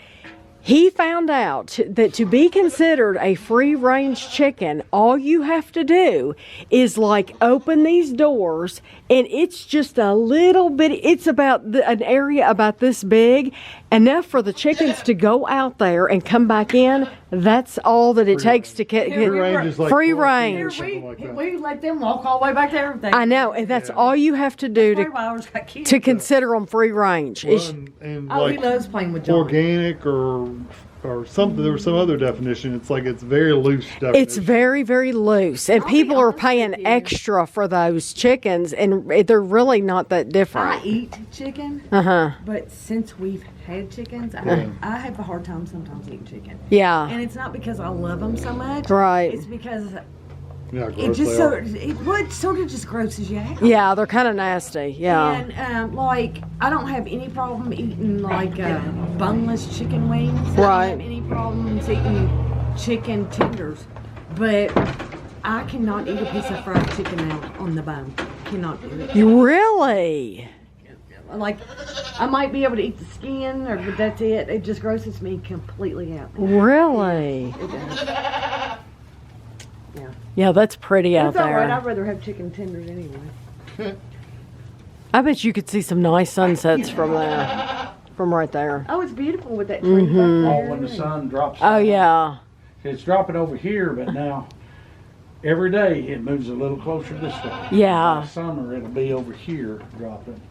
he found out that to be considered a free-range chicken, all you have to do is like open these doors, and it's just a little bit, it's about an area about this big, enough for the chickens to go out there and come back in. That's all that it takes to get Free range is like free 4 feet or range. something like that. We let them walk all the way back to everything. I know, and that's all you have to do That's why ours got kids. to consider them free range. Well, It's- and Oh, he like loves playing with John. organic or something. There was some other definition. It's like it's very loose definition. It's very, very loose, and I'll be people are honest paying with you. extra for those chickens, and they're really not that I different. eat chicken, Uh-huh. but since we've had chickens, Yeah. I have a hard time sometimes eating chicken. Yeah, And it's not because I love them so much. right. It's because yeah, it gross just they so are. it sort of just grosses you out. Yeah, they're kind of nasty. Yeah. And like I don't have any problem eating like boneless chicken wings. I Right. don't have any problems eating chicken tenders, but I cannot eat a piece of fried chicken out on the bone. Cannot do it. You really? Like I might be able to eat the skin, but that's it. It just grosses me completely out. Really? It does. Yeah, that's pretty out It's all right. there. I'd rather have chicken tenders anyway. I bet you could see some nice sunsets from there, from right there. Oh, it's beautiful with that tree back Mhm. there. Oh, when the sun drops. Oh down. yeah. It's dropping over here, but now every day it moves a little closer this way. Yeah. By summer it'll be over here dropping.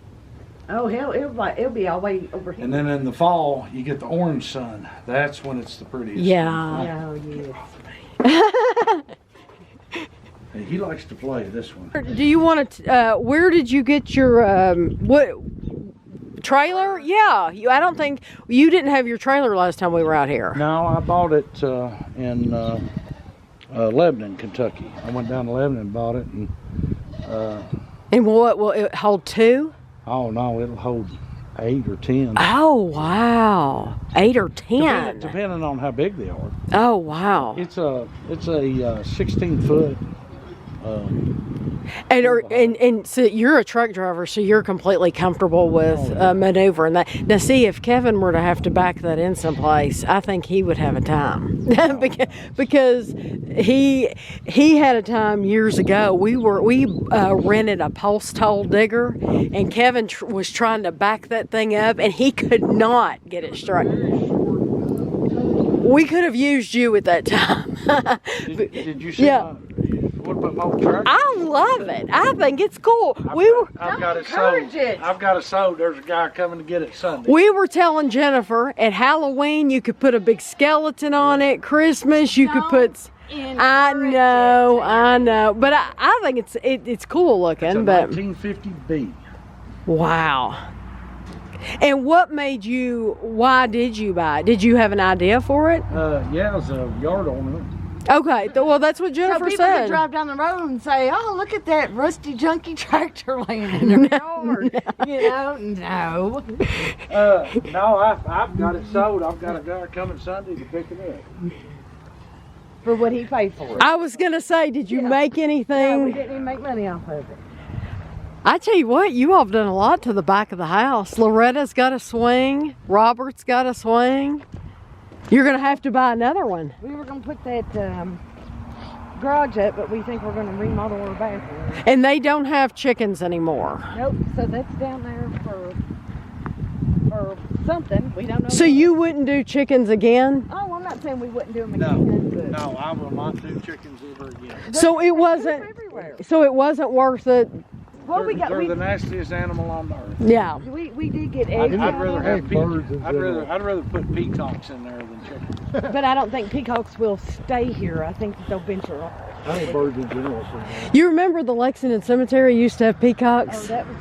Oh hell, it'll be all the way over here. And then in the fall, you get the orange sun. That's when it's the prettiest. Yeah. Oh yes. And he likes to play this one. Do you want to? Where did you get your what trailer? Yeah. I don't think you didn't have your trailer last time we were out here. No, I bought it in Lebanon, Kentucky. I went down to Lebanon and bought it, and And what will it hold 2? oh no, it'll hold 8 or 10. Oh wow, 8 or 10. Depending on how big they are. Oh wow. It's a 16-foot. And so you're a truck driver, so you're completely comfortable with maneuvering that. Now, see, if Kevin were to have to back that in someplace, I think he would have a time because he had a time years ago. We rented a post hole digger, and Kevin was trying to back that thing up, and he could not get it straight. We could have used you at that time. Did you see? Yeah. What about my old truck? I love it. I think it's cool. I've got it sold. encourage it. I've got it sold. There's a guy coming to get it Sunday. We were telling Jennifer at Halloween you could put a big skeleton on it. Christmas you could put. I know, but I think it's cool looking. It's a But 1950B. wow. And what made you? Why did you buy it? Did you have an idea for it? Yeah, it was a yard ornament. Okay, well that's what So Jennifer people can said. drive down the road and say, "Oh, look at that rusty, junky tractor laying in their yard." You know, no. No, I've got it sold. I've got a guy coming Sunday to pick it up. For what he paid for it. I was gonna say, did you make No, we anything? didn't even make money off of it. I tell you what, you all have done a lot to the back of the house. Loretta's got a swing. Robert's got a swing. You're gonna have to buy another one. We were gonna put that garage up, but we think we're gonna remodel our bathroom. And they don't have chickens anymore. Nope. So that's down there for something. We don't know. So what. you wouldn't do chickens again? Oh, I'm not saying we wouldn't do them No, again. But no, I will not do chickens ever again. So it wasn't. everywhere. So it wasn't worth it. Well, we got. They're the nastiest animal on the earth. Yeah. We did get eggs. I'd rather have birds in I'd general. rather put peacocks in there than chickens. But I don't think peacocks will stay here. I think that they'll venture off. I think birds in general. You remember the Lexington Cemetery used to have Oh, peacocks? that was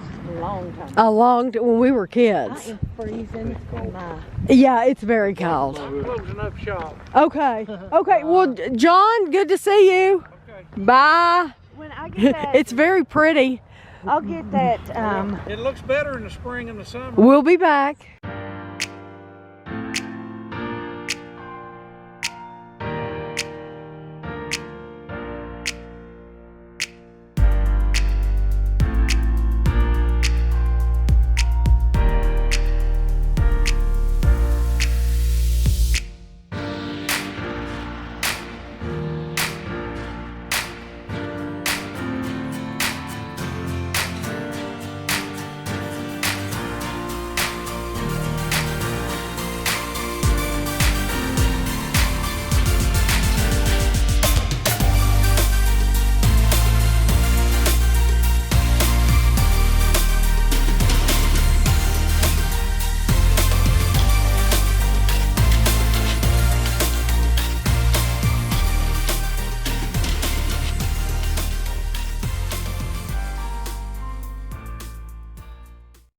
a long time. When we were I kids. am freezing my. Yeah, it's very cold. I'm closing up shop. Okay. Okay. Well, John, good to see you. Okay. Bye. When I get that, It's very pretty. I'll get that. It looks better in the spring and the summer. We'll be back.